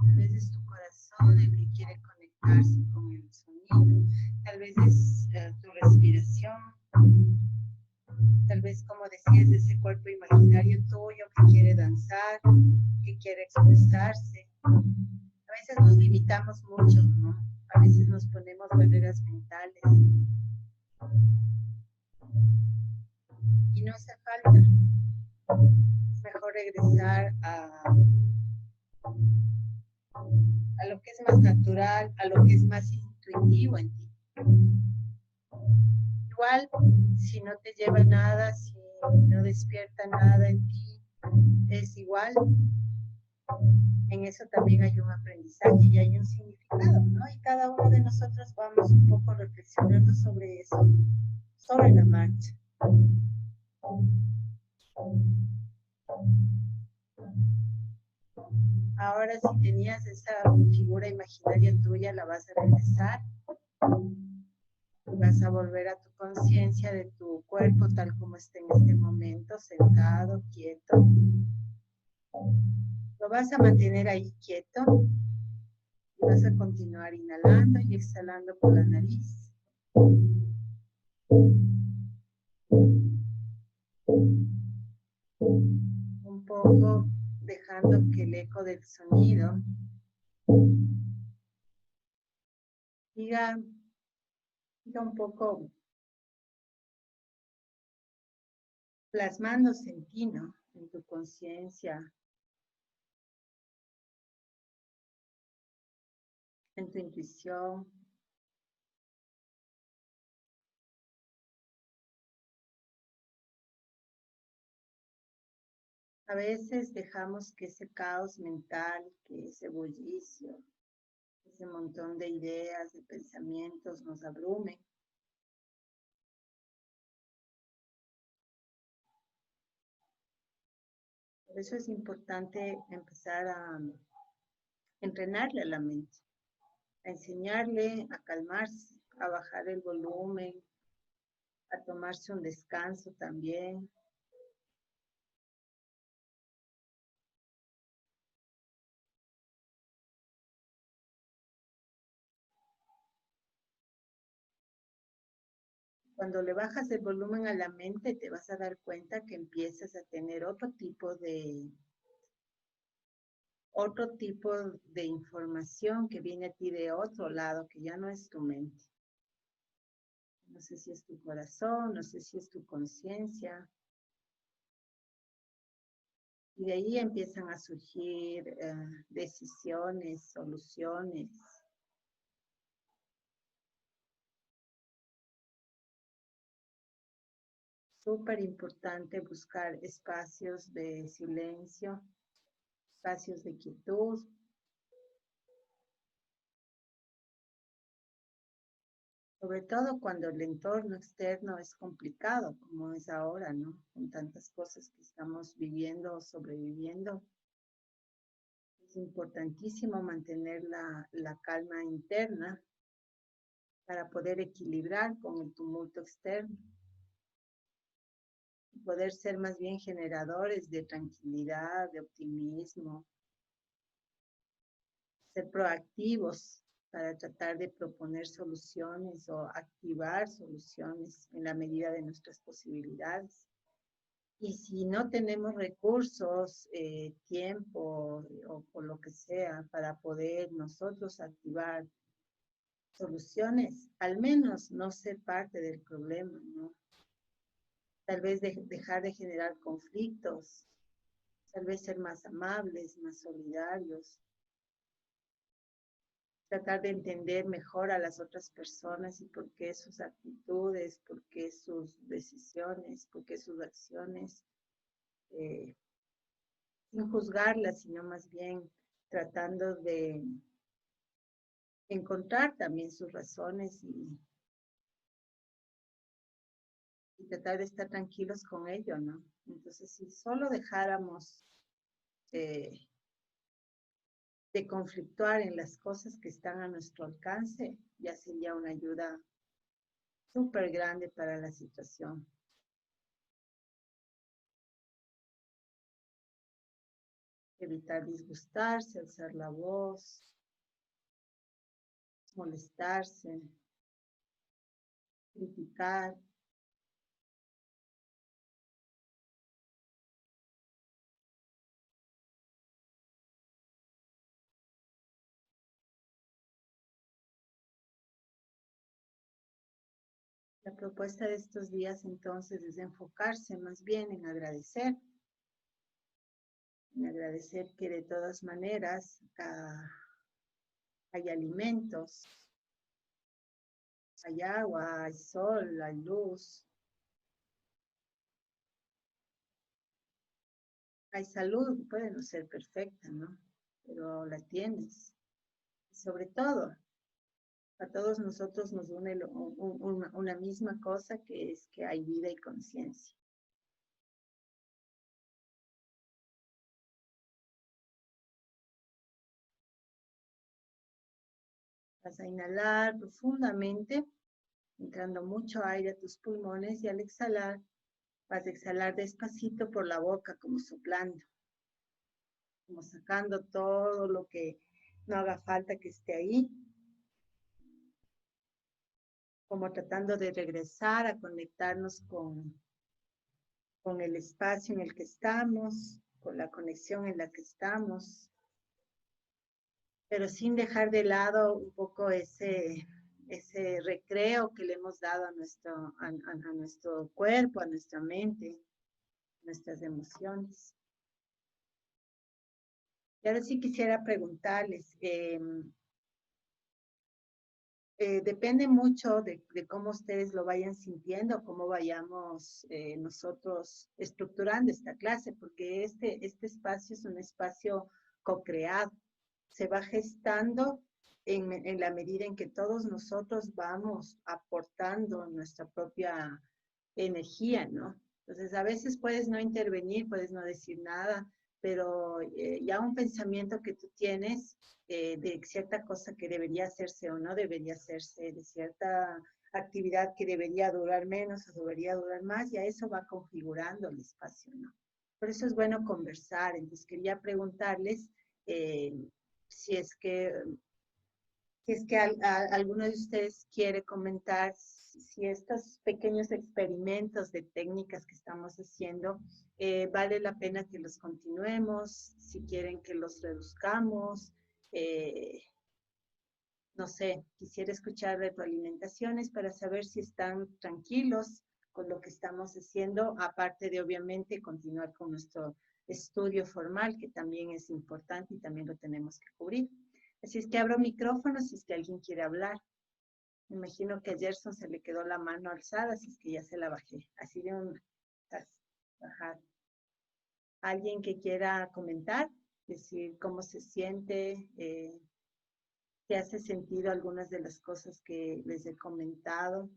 Tal vez es tu corazón el que quiere conectarse con el sonido, tal vez es tu respiración, tal vez, como decías, ese cuerpo imaginario tuyo que quiere danzar, que quiere expresarse. A veces nos limitamos mucho, ¿no? A veces nos ponemos barreras mentales. Y no hace falta. Es mejor regresar a lo que es más natural, a lo que es más intuitivo en ti. Igual, si no te lleva nada, si no despierta nada en ti, es igual. En eso también hay un aprendizaje y hay un significado, ¿no? Y cada uno de nosotros vamos un poco reflexionando sobre eso, sobre la marcha. Ahora, si tenías esa figura imaginaria tuya, la vas a regresar. Vas a volver a tu conciencia de tu cuerpo tal como está en este momento, sentado, quieto. Lo vas a mantener ahí quieto y vas a continuar inhalando y exhalando por la nariz. Un poco dejando que el eco del sonido diga un poco plasmándose en ti, ¿no? En tu conciencia, en tu intuición. A veces dejamos que ese caos mental, que ese bullicio, ese montón de ideas, de pensamientos nos abrume. Por eso es importante empezar a entrenarle a la mente, a enseñarle a calmarse, a bajar el volumen, a tomarse un descanso también. Cuando le bajas el volumen a la mente, te vas a dar cuenta que empiezas a tener otro tipo de información que viene a ti de otro lado, que ya no es tu mente. No sé si es tu corazón, no sé si es tu conciencia. Y de ahí empiezan a surgir decisiones, soluciones. Súper importante buscar espacios de silencio, espacios de quietud. Sobre todo cuando el entorno externo es complicado, como es ahora, ¿no? Con tantas cosas que estamos viviendo o sobreviviendo. Es importantísimo mantener la calma interna para poder equilibrar con el tumulto externo. Y poder ser más bien generadores de tranquilidad, de optimismo. Ser proactivos para tratar de proponer soluciones o activar soluciones en la medida de nuestras posibilidades. Y si no tenemos recursos, tiempo o lo que sea para poder nosotros activar soluciones, al menos no ser parte del problema, ¿no? Tal vez dejar de generar conflictos, tal vez ser más amables, más solidarios, tratar de entender mejor a las otras personas y por qué sus actitudes, por qué sus decisiones, por qué sus acciones, sin juzgarlas, sino más bien tratando de encontrar también sus razones y tratar de estar tranquilos con ello, ¿no? Entonces, si solo dejáramos de conflictuar en las cosas que están a nuestro alcance, ya sería una ayuda súper grande para la situación. Evitar disgustarse, alzar la voz, molestarse, criticar. La propuesta de estos días entonces es enfocarse más bien en agradecer que de todas maneras hay alimentos, hay agua, hay sol, hay luz, hay salud, puede no ser perfecta, ¿no? Pero la tienes. Y sobre todo, a todos nosotros nos une una misma cosa, que es que hay vida y conciencia. Vas a inhalar profundamente, entrando mucho aire a tus pulmones, y al exhalar, vas a exhalar despacito por la boca, como soplando, como sacando todo lo que no haga falta que esté ahí, como tratando de regresar a conectarnos con el espacio en el que estamos, con la conexión en la que estamos, pero sin dejar de lado un poco ese recreo que le hemos dado a nuestro cuerpo, a nuestra mente, nuestras emociones. Y ahora sí quisiera preguntarles, depende mucho de cómo ustedes lo vayan sintiendo, cómo vayamos nosotros estructurando esta clase, porque este espacio es un espacio co-creado. Se va gestando en la medida en que todos nosotros vamos aportando nuestra propia energía, ¿no? Entonces, a veces puedes no intervenir, puedes no decir nada, pero ya un pensamiento que tú tienes de cierta cosa que debería hacerse o no debería hacerse, de cierta actividad que debería durar menos o debería durar más, ya eso va configurando el espacio, ¿no? Por eso es bueno conversar. Entonces, quería preguntarles si es que alguno de ustedes quiere comentar si estos pequeños experimentos de técnicas que estamos haciendo vale la pena que los continuemos, si quieren que los reduzcamos. No sé, quisiera escuchar retroalimentaciones para saber si están tranquilos con lo que estamos haciendo, aparte de obviamente continuar con nuestro estudio formal, que también es importante y también lo tenemos que cubrir. Así es que abro micrófono si es que alguien quiere hablar. Me imagino que a Gerson se le quedó la mano alzada, así es que ya se la bajé. Así de un bajar. ¿Alguien que quiera comentar? Decir cómo se siente, qué hace sentido algunas de las cosas que les he comentado.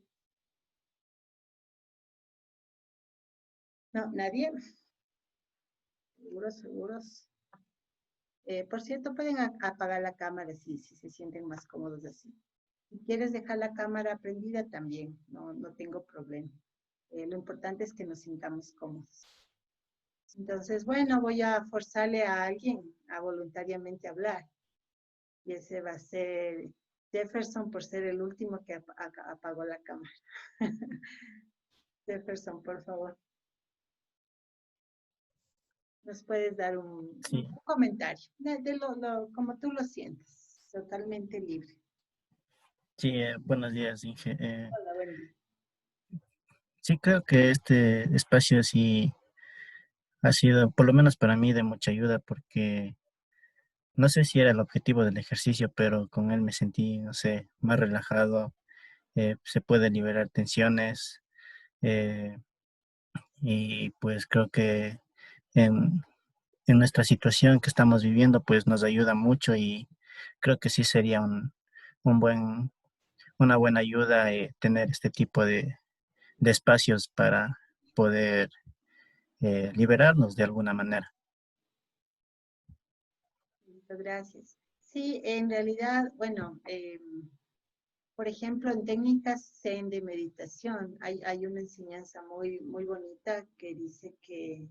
No, nadie. Seguros. Por cierto, pueden apagar la cámara si se sienten más cómodos así. Si quieres dejar la cámara prendida también, no tengo problema. Lo importante es que nos sintamos cómodos. Entonces, bueno, voy a forzarle a alguien a voluntariamente hablar. Y ese va a ser Jefferson por ser el último que apagó la cámara. Jefferson, por favor. ¿Nos puedes dar un comentario? Como tú lo sientes, totalmente libre. Sí, buenos días, Inge. Hola, buen día. Sí, creo que este espacio sí ha sido, por lo menos para mí, de mucha ayuda porque no sé si era el objetivo del ejercicio, pero con él me sentí, no sé, más relajado, se puede liberar tensiones eh, y pues creo que en, en nuestra situación que estamos viviendo pues nos ayuda mucho y creo que sí sería una buena ayuda tener este tipo de espacios para poder liberarnos de alguna manera. Muchas gracias. Sí, en realidad, bueno, por ejemplo, en técnicas Zen de meditación hay una enseñanza muy, muy bonita que dice que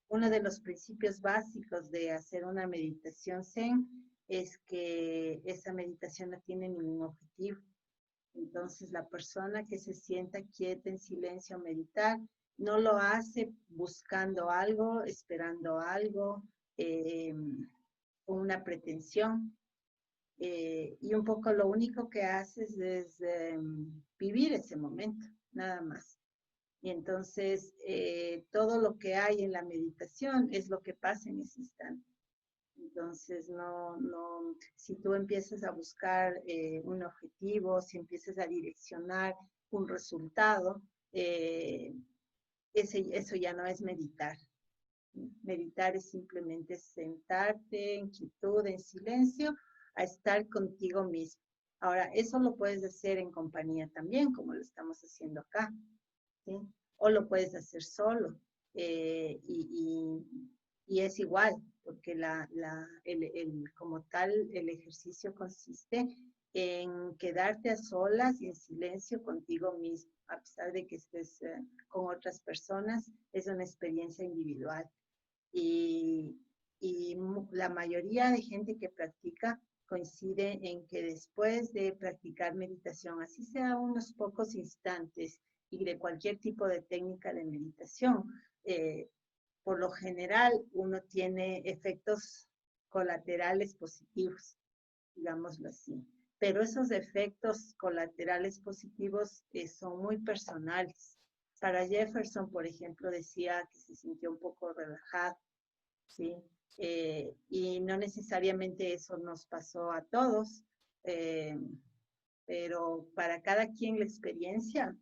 uno de los principios básicos de hacer una meditación Zen es que esa meditación no tiene ningún objetivo. Entonces, la persona que se sienta quieta en silencio a meditar no lo hace buscando algo, esperando algo, con una pretensión. Y un poco lo único que haces es vivir ese momento, nada más. Y entonces, todo lo que hay en la meditación es lo que pasa en ese instante. Entonces, si tú empiezas a buscar un objetivo, si empiezas a direccionar un resultado, eso ya no es meditar. Meditar es simplemente sentarte en quietud, en silencio, a estar contigo mismo. Ahora, eso lo puedes hacer en compañía también, como lo estamos haciendo acá, ¿sí? O lo puedes hacer solo. Y es igual, porque como tal el ejercicio consiste en quedarte a solas y en silencio contigo mismo, a pesar de que estés con otras personas, es una experiencia individual. Y la mayoría de gente que practica coincide en que después de practicar meditación, así sea unos pocos instantes y de cualquier tipo de técnica de meditación, por lo general uno tiene efectos colaterales positivos, digámoslo así. Pero esos efectos colaterales positivos son muy personales. Para Jefferson, por ejemplo, decía que se sintió un poco relajado, ¿sí? Y no necesariamente eso nos pasó a todos, pero para cada quien la experiencia,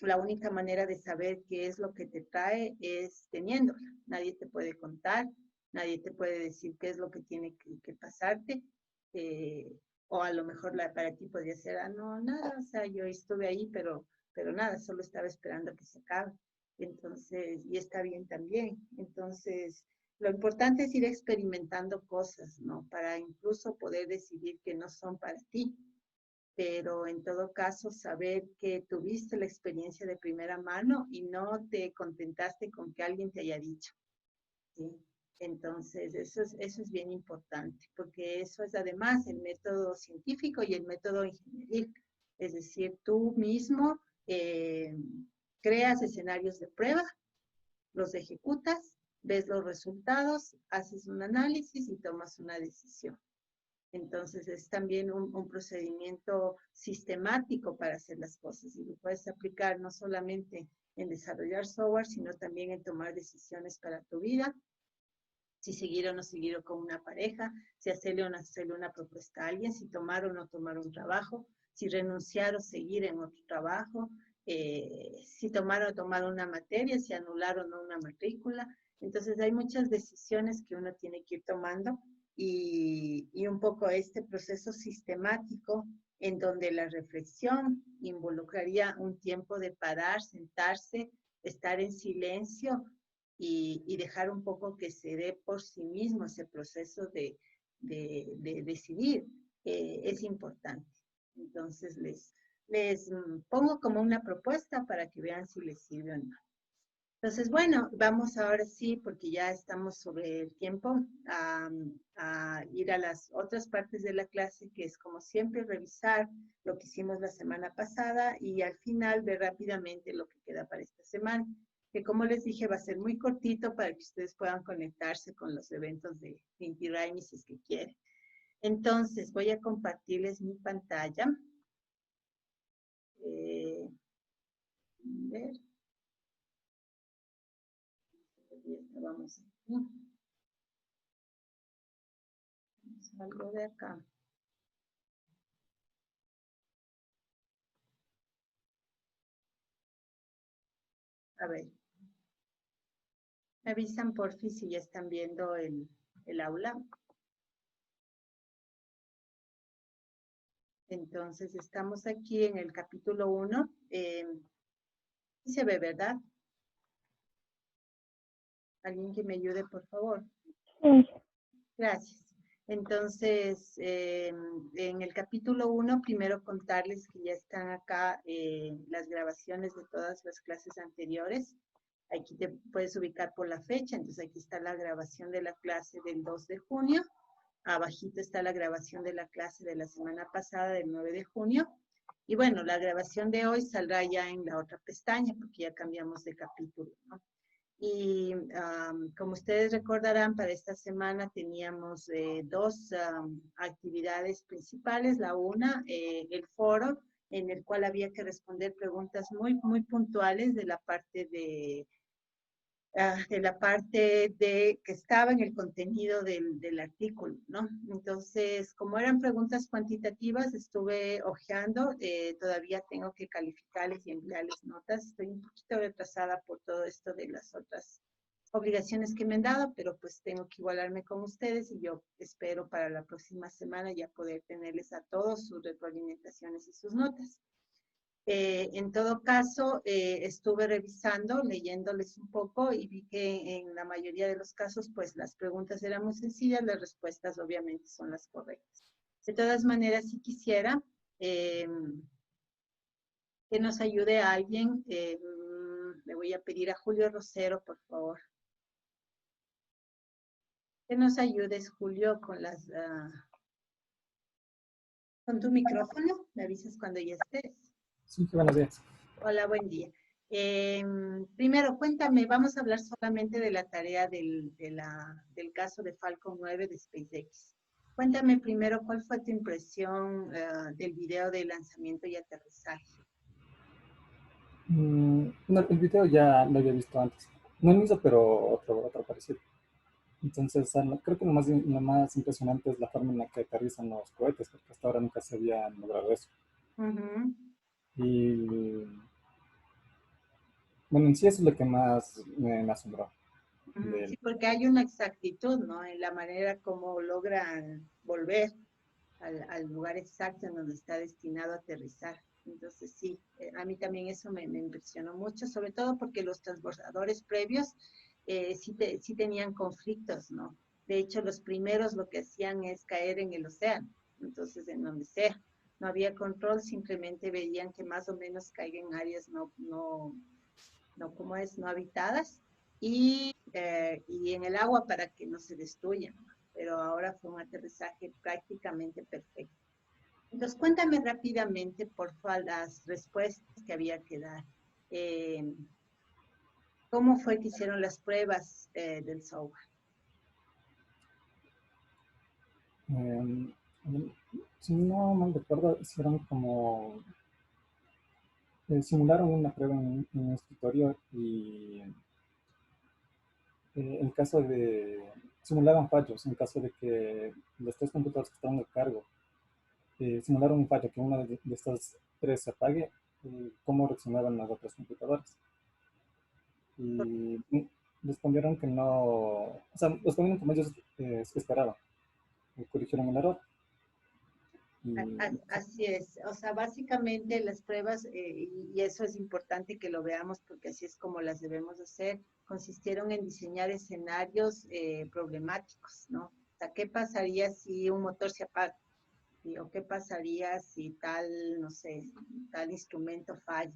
la única manera de saber qué es lo que te trae es teniéndola. Nadie te puede contar, nadie te puede decir qué es lo que tiene que pasarte, o a lo mejor para ti podría ser, no, nada, o sea, yo estuve ahí, pero nada, solo estaba esperando que se acabe. Entonces, y está bien también. Entonces, lo importante es ir experimentando cosas, ¿no? Para incluso poder decidir que no son para ti, pero en todo caso saber que tuviste la experiencia de primera mano y no te contentaste con que alguien te haya dicho, ¿sí? Entonces, eso es bien importante, porque eso es además el método científico y el método ingenieril. Es decir, tú mismo creas escenarios de prueba, los ejecutas, ves los resultados, haces un análisis y tomas una decisión. Entonces, es también un procedimiento sistemático para hacer las cosas y lo puedes aplicar no solamente en desarrollar software, sino también en tomar decisiones para tu vida, si seguir o no seguir con una pareja, si hacerle o no hacerle una propuesta a alguien, si tomar o no tomar un trabajo, si renunciar o seguir en otro trabajo, si tomar o no tomar una materia, si anular o no una matrícula. Entonces hay muchas decisiones que uno tiene que ir tomando y un poco este proceso sistemático en donde la reflexión involucraría un tiempo de parar, sentarse, estar en silencio y dejar un poco que se dé por sí mismo ese proceso de decidir, es importante. Entonces les pongo como una propuesta para que vean si les sirve o no. Entonces, bueno, vamos ahora sí, porque ya estamos sobre el tiempo, a ir a las otras partes de la clase, que es como siempre revisar lo que hicimos la semana pasada y al final ver rápidamente lo que queda para esta semana, que como les dije va a ser muy cortito para que ustedes puedan conectarse con los eventos de Inti Raymi si es que quieren. Entonces, voy a compartirles mi pantalla. A ver. Vamos aquí. Salgo de acá. A ver. Me avisan por fin si ya están viendo el aula. Entonces, estamos aquí en el capítulo 1. Sí se ve, ¿verdad? ¿Alguien que me ayude, por favor? Sí. Gracias. Entonces, en el capítulo 1, primero contarles que ya están acá las grabaciones de todas las clases anteriores. Aquí te puedes ubicar por la fecha, entonces aquí está la grabación de la clase del 2 de junio. Abajito está la grabación de la clase de la semana pasada, del 9 de junio. Y bueno, la grabación de hoy saldrá ya en la otra pestaña, porque ya cambiamos de capítulo, ¿no? Y como ustedes recordarán, para esta semana teníamos dos actividades principales. La una, el foro, en el cual había que responder preguntas muy puntuales de la parte de que estaba en el contenido del artículo, ¿no? Entonces, como eran preguntas cuantitativas, estuve hojeando, todavía tengo que calificarles y enviarles notas. Estoy un poquito retrasada por todo esto de las otras obligaciones que me han dado, pero pues tengo que igualarme con ustedes y yo espero para la próxima semana ya poder tenerles a todos sus retroalimentaciones y sus notas. En todo caso, estuve revisando, leyéndoles un poco y vi que en la mayoría de los casos, pues las preguntas eran muy sencillas, las respuestas obviamente son las correctas. De todas maneras, si quisiera que nos ayude a alguien, le voy a pedir a Julio Rosero, por favor. Que nos ayudes, Julio, con con tu micrófono. Me avisas cuando ya estés. Sí, buenos días. Hola, buen día. Primero, cuéntame, vamos a hablar solamente de la tarea del caso de Falcon 9 de SpaceX. Cuéntame primero, ¿cuál fue tu impresión del video de lanzamiento y aterrizaje? no, el video ya lo había visto antes. No el mismo, pero otro parecido. Entonces, creo que lo más impresionante es la forma en la que aterrizan los cohetes, porque hasta ahora nunca se había logrado eso. Ujú. Y bueno, en sí eso es lo que más me asombró. Sí, porque hay una exactitud, ¿no? En la manera como logran volver al lugar exacto en donde está destinado a aterrizar. Entonces, sí, a mí también eso me impresionó mucho, sobre todo porque los transbordadores previos sí tenían conflictos, ¿no? De hecho, los primeros lo que hacían es caer en el océano, entonces en donde sea. No había control, simplemente veían que más o menos caigan en áreas como es, no habitadas y en el agua para que no se destruyan. Pero ahora fue un aterrizaje prácticamente perfecto. Entonces, cuéntame rápidamente, por favor, las respuestas que había que dar. Eh, ¿Cómo fue que hicieron las pruebas del software? Si no mal recuerdo, hicieron como simularon una prueba en un escritorio y en caso de simulaban fallos, en caso de que los tres computadores que estaban a cargo simularon un fallo, que una de estas tres se apague, cómo reaccionaban las otras computadoras. Y respondieron que no, o sea, respondieron como ellos esperaban, corrigieron el error. Así es, o sea, básicamente las pruebas, y eso es importante que lo veamos porque así es como las debemos hacer, consistieron en diseñar escenarios problemáticos, ¿no? O sea, ¿qué pasaría si un motor se apaga? ¿Sí? ¿O qué pasaría si tal, no sé, tal instrumento falla?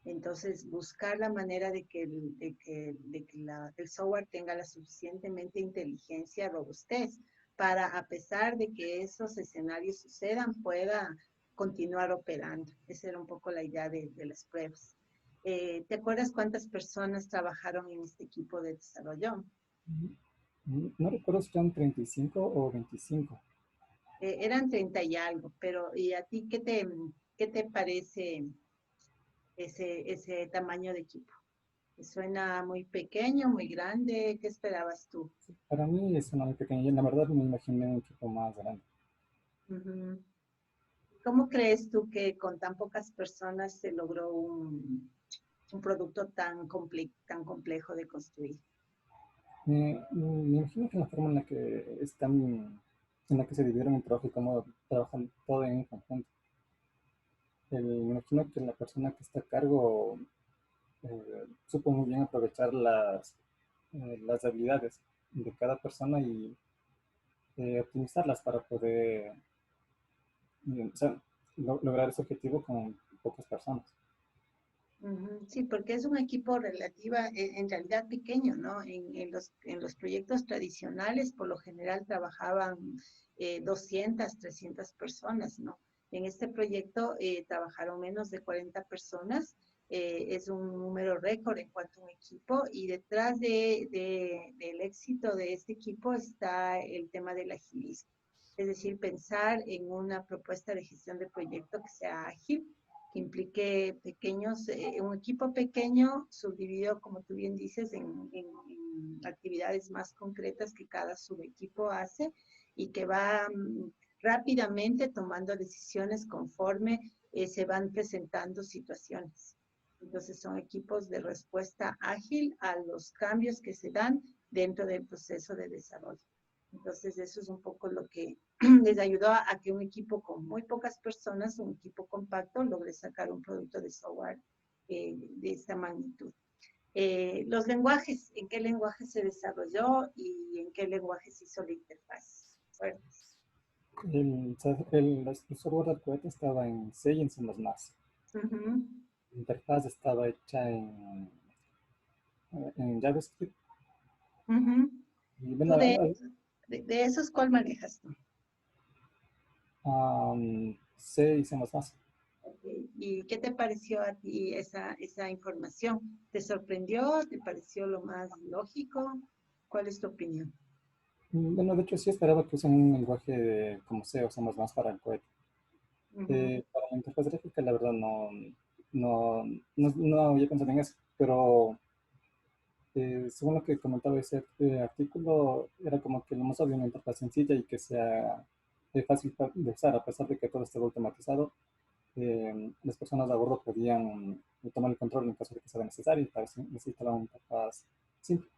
Entonces, buscar la manera de que el software tenga la suficientemente inteligencia, robustez, para, a pesar de que esos escenarios sucedan, pueda continuar operando. Esa era un poco la idea de las pruebas. ¿Te acuerdas cuántas personas trabajaron en este equipo de desarrollo? No recuerdo si eran 35 o 25. Eran 30 y algo, pero ¿y a ti qué te parece ese tamaño de equipo? ¿Te suena muy pequeño, muy grande? ¿Qué esperabas tú? Para mí es una muy pequeña. Yo la verdad me imaginé un equipo más grande. Ujú. ¿Cómo crees tú que con tan pocas personas se logró un producto tan complejo de construir? Me imagino que la forma en la que en la que se dividieron el trabajo y cómo trabajan todo en un conjunto. Me imagino que la persona que está a cargo supo muy bien aprovechar las habilidades de cada persona y optimizarlas para poder o sea, lograr ese objetivo con pocas personas. Ujú. Sí, porque es un equipo en realidad pequeño, ¿no? En los proyectos tradicionales, por lo general trabajaban 200, 300 personas, ¿no? En este proyecto trabajaron menos de 40 personas. Es un número récord en cuanto a un equipo y detrás del éxito de este equipo está el tema del agilismo. Es decir, pensar en una propuesta de gestión de proyecto que sea ágil, que implique un equipo pequeño subdividido, como tú bien dices, en actividades más concretas que cada subequipo hace y que va rápidamente tomando decisiones conforme se van presentando situaciones. Entonces son equipos de respuesta ágil a los cambios que se dan dentro del proceso de desarrollo. Entonces eso es un poco lo que les ayudó a que un equipo con muy pocas personas, un equipo compacto, logre sacar un producto de software de esta magnitud. Los lenguajes, ¿en qué lenguaje se desarrolló y en qué lenguaje se hizo la interfaz? Fuertes. El software del cohete estaba en C y en C++. Uh-huh. La interfaz estaba hecha en JavaScript. Uh-huh. Y ¿Tú bueno, de esos cuál manejas tú? C y C++. ¿Y qué te pareció a ti esa información? ¿Te sorprendió? ¿Te pareció lo más lógico? ¿Cuál es tu opinión? Bueno, de hecho sí esperaba que usen un lenguaje como C o C++ para el cohete. Uh-huh. Para la interfaz gráfica, la verdad, no no había pensado en eso, pero según lo que comentaba ese artículo, era como que lo más obvio una interfaz sencilla y que sea fácil de usar, a pesar de que todo esté automatizado. Las personas a bordo podían tomar el control en caso de que sea necesario y para eso necesitaba una interfaz simple.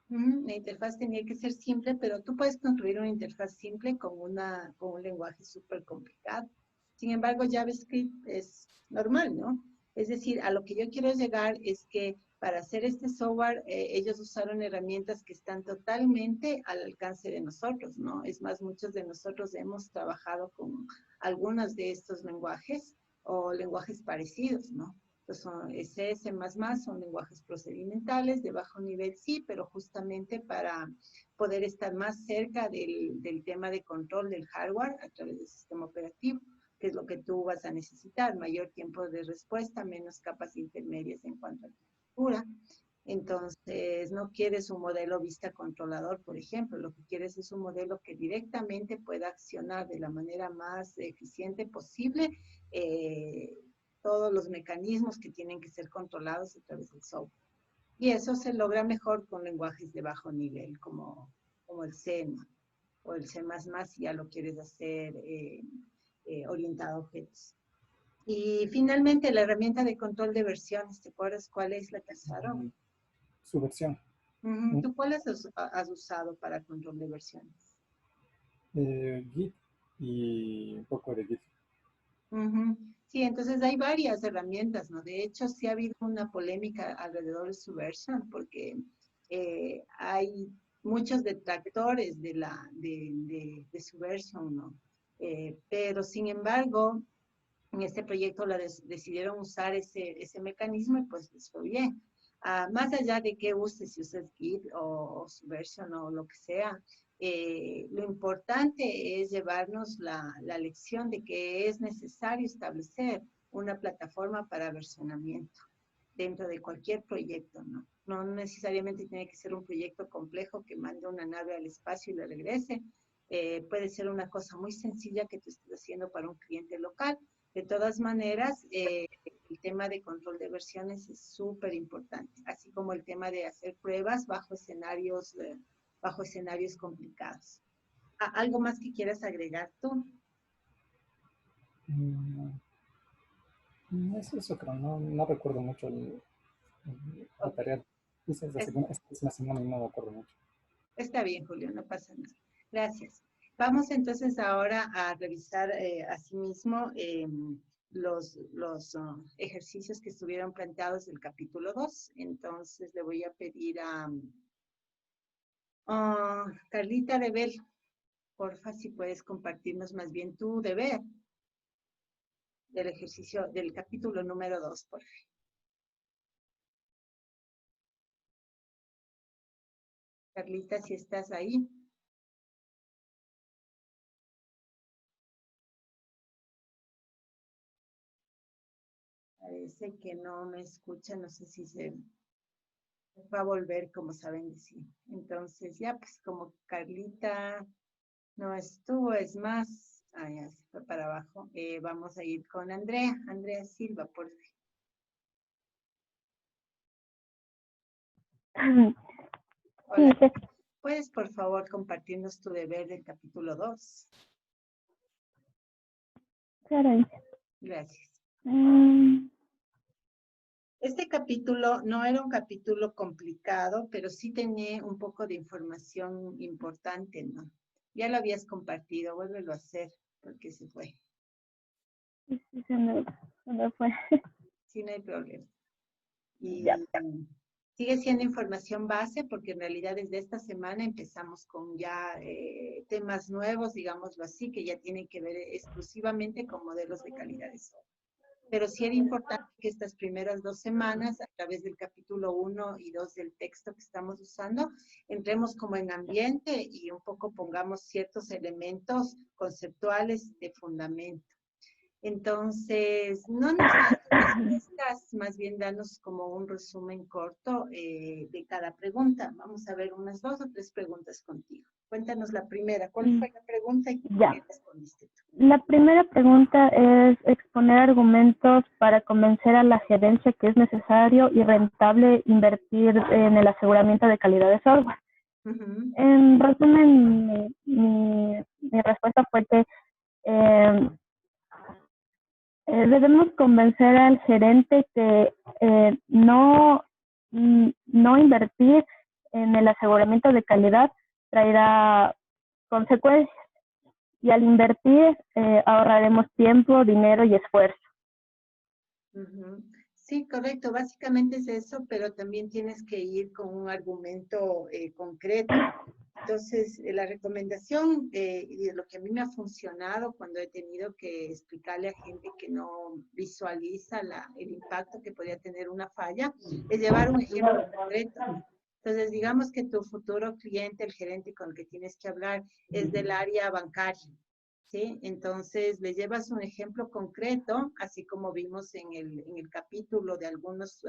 La interfaz tenía que ser simple, pero tú puedes construir una interfaz simple con un lenguaje súper complicado. Sin embargo, JavaScript es normal, ¿no? Es decir, a lo que yo quiero llegar es que para hacer este software, ellos usaron herramientas que están totalmente al alcance de nosotros, ¿no? Es más, muchos de nosotros hemos trabajado con algunos de estos lenguajes o lenguajes parecidos, ¿no? Pues son C++, son lenguajes procedimentales de bajo nivel, sí, pero justamente para poder estar más cerca del tema de control del hardware a través del sistema operativo, que es lo que tú vas a necesitar, mayor tiempo de respuesta, menos capas intermedias en cuanto a arquitectura. Entonces, no quieres un modelo vista controlador, por ejemplo, lo que quieres es un modelo que directamente pueda accionar de la manera más eficiente posible todos los mecanismos que tienen que ser controlados a través del software. Y eso se logra mejor con lenguajes de bajo nivel, como el C, ¿no? O el C++, si ya lo quieres hacer orientado a objetos. Y finalmente, la herramienta de control de versiones, ¿te acuerdas cuál es la que usaron? Su versión. ¿Tú cuáles has usado para control de versiones? Git y un poco de Git. Sí, entonces hay varias herramientas, ¿no? De hecho, sí ha habido una polémica alrededor de Subversion, porque hay muchos detractores de Subversion, ¿no? Pero, sin embargo, en este proyecto decidieron usar ese mecanismo y pues les fue bien. Más allá de que uses, si usas Git o Subversion o lo que sea, lo importante es llevarnos la lección de que es necesario establecer una plataforma para versionamiento dentro de cualquier proyecto, ¿no? No necesariamente tiene que ser un proyecto complejo que mande una nave al espacio y le regrese. Puede ser una cosa muy sencilla que tú estés haciendo para un cliente local. De todas maneras, el tema de control de versiones es súper importante, así como el tema de hacer pruebas bajo escenarios complicados. ¿Algo más que quieras agregar tú? Eso creo, no recuerdo mucho la tarea. Hice esta semana y no me acuerdo mucho. Está bien, Julio, no pasa nada. Gracias. Vamos entonces ahora a revisar asimismo los ejercicios que estuvieron planteados del capítulo 2. Entonces le voy a pedir a Carlita Rebel, porfa, si puedes compartirnos más bien tu deber del ejercicio del capítulo número 2, porfa. Carlita, si estás ahí. Parece que no me escucha, no sé si se va a volver, como saben decir. Entonces, ya, pues como Carlita no estuvo, es más, ya se fue para abajo. Vamos a ir con Andrea Silva, por favor. Hola, ¿puedes por favor compartirnos tu deber del capítulo 2? Claro. Gracias. Este capítulo no era un capítulo complicado, pero sí tenía un poco de información importante, ¿no? Ya lo habías compartido, vuélvelo a hacer, porque se fue. Sí, se me fue. Sí, no hay problema. Y Ya. sigue siendo información base, porque en realidad desde esta semana empezamos con ya temas nuevos, digámoslo así, que ya tienen que ver exclusivamente con modelos de calidad de software. Pero sí era importante que estas primeras 2 semanas, a través del capítulo 1 y 2 del texto que estamos usando, entremos como en ambiente y un poco pongamos ciertos elementos conceptuales de fundamento. Entonces, no nos das respuestas, más bien danos como un resumen corto de cada pregunta. Vamos a ver unas 2 o 3 preguntas contigo. Cuéntanos la primera. ¿Cuál fue la pregunta y Ya. qué respondiste tú? La primera pregunta es exponer argumentos para convencer a la gerencia que es necesario y rentable invertir en el aseguramiento de calidad de software. En resumen, mi respuesta fue que debemos convencer al gerente que no invertir en el aseguramiento de calidad traerá consecuencias. Y al invertir ahorraremos tiempo, dinero y esfuerzo. Sí, correcto. Básicamente es eso, pero también tienes que ir con un argumento concreto. Entonces, la recomendación y de lo que a mí me ha funcionado cuando he tenido que explicarle a gente que no visualiza el impacto que podría tener una falla, es llevar un ejemplo concreto. Entonces, digamos que tu futuro cliente, el gerente con el que tienes que hablar, es del área bancaria, ¿sí? Entonces, le llevas un ejemplo concreto, así como vimos en el capítulo de algunos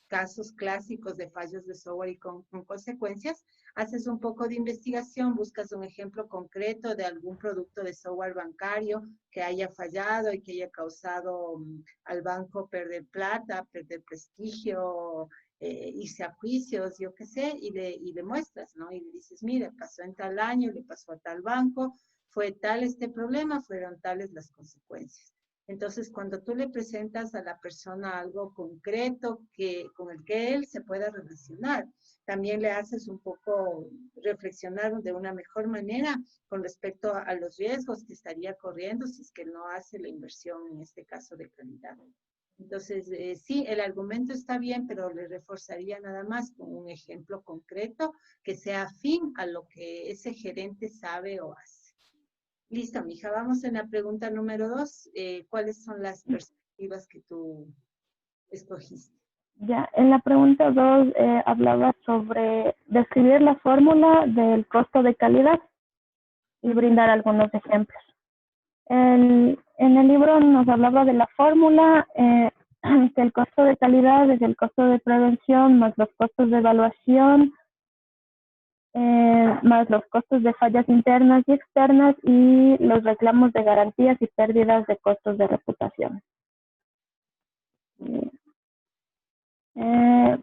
casos clásicos de fallos de software y con consecuencias. Haces un poco de investigación, buscas un ejemplo concreto de algún producto de software bancario que haya fallado y que haya causado al banco perder plata, perder prestigio, irse a juicios, yo qué sé, y le muestras, ¿no? Y le dices, mira, pasó en tal año, le pasó a tal banco, fue tal este problema, fueron tales las consecuencias. Entonces, cuando tú le presentas a la persona algo concreto con el que él se pueda relacionar, también le haces un poco reflexionar de una mejor manera con respecto a los riesgos que estaría corriendo si es que no hace la inversión, en este caso, de calidad. Entonces, sí, el argumento está bien, pero le reforzaría nada más con un ejemplo concreto que sea afín a lo que ese gerente sabe o hace. Listo, mija, vamos en la pregunta número 2. ¿Cuáles son las perspectivas que tú escogiste? Ya, en la pregunta 2 hablaba sobre describir la fórmula del costo de calidad y brindar algunos ejemplos. En el libro nos hablaba de la fórmula, que el costo de calidad es el costo de prevención más los costos de evaluación, más los costos de fallas internas y externas y los reclamos de garantías y pérdidas de costos de reputación.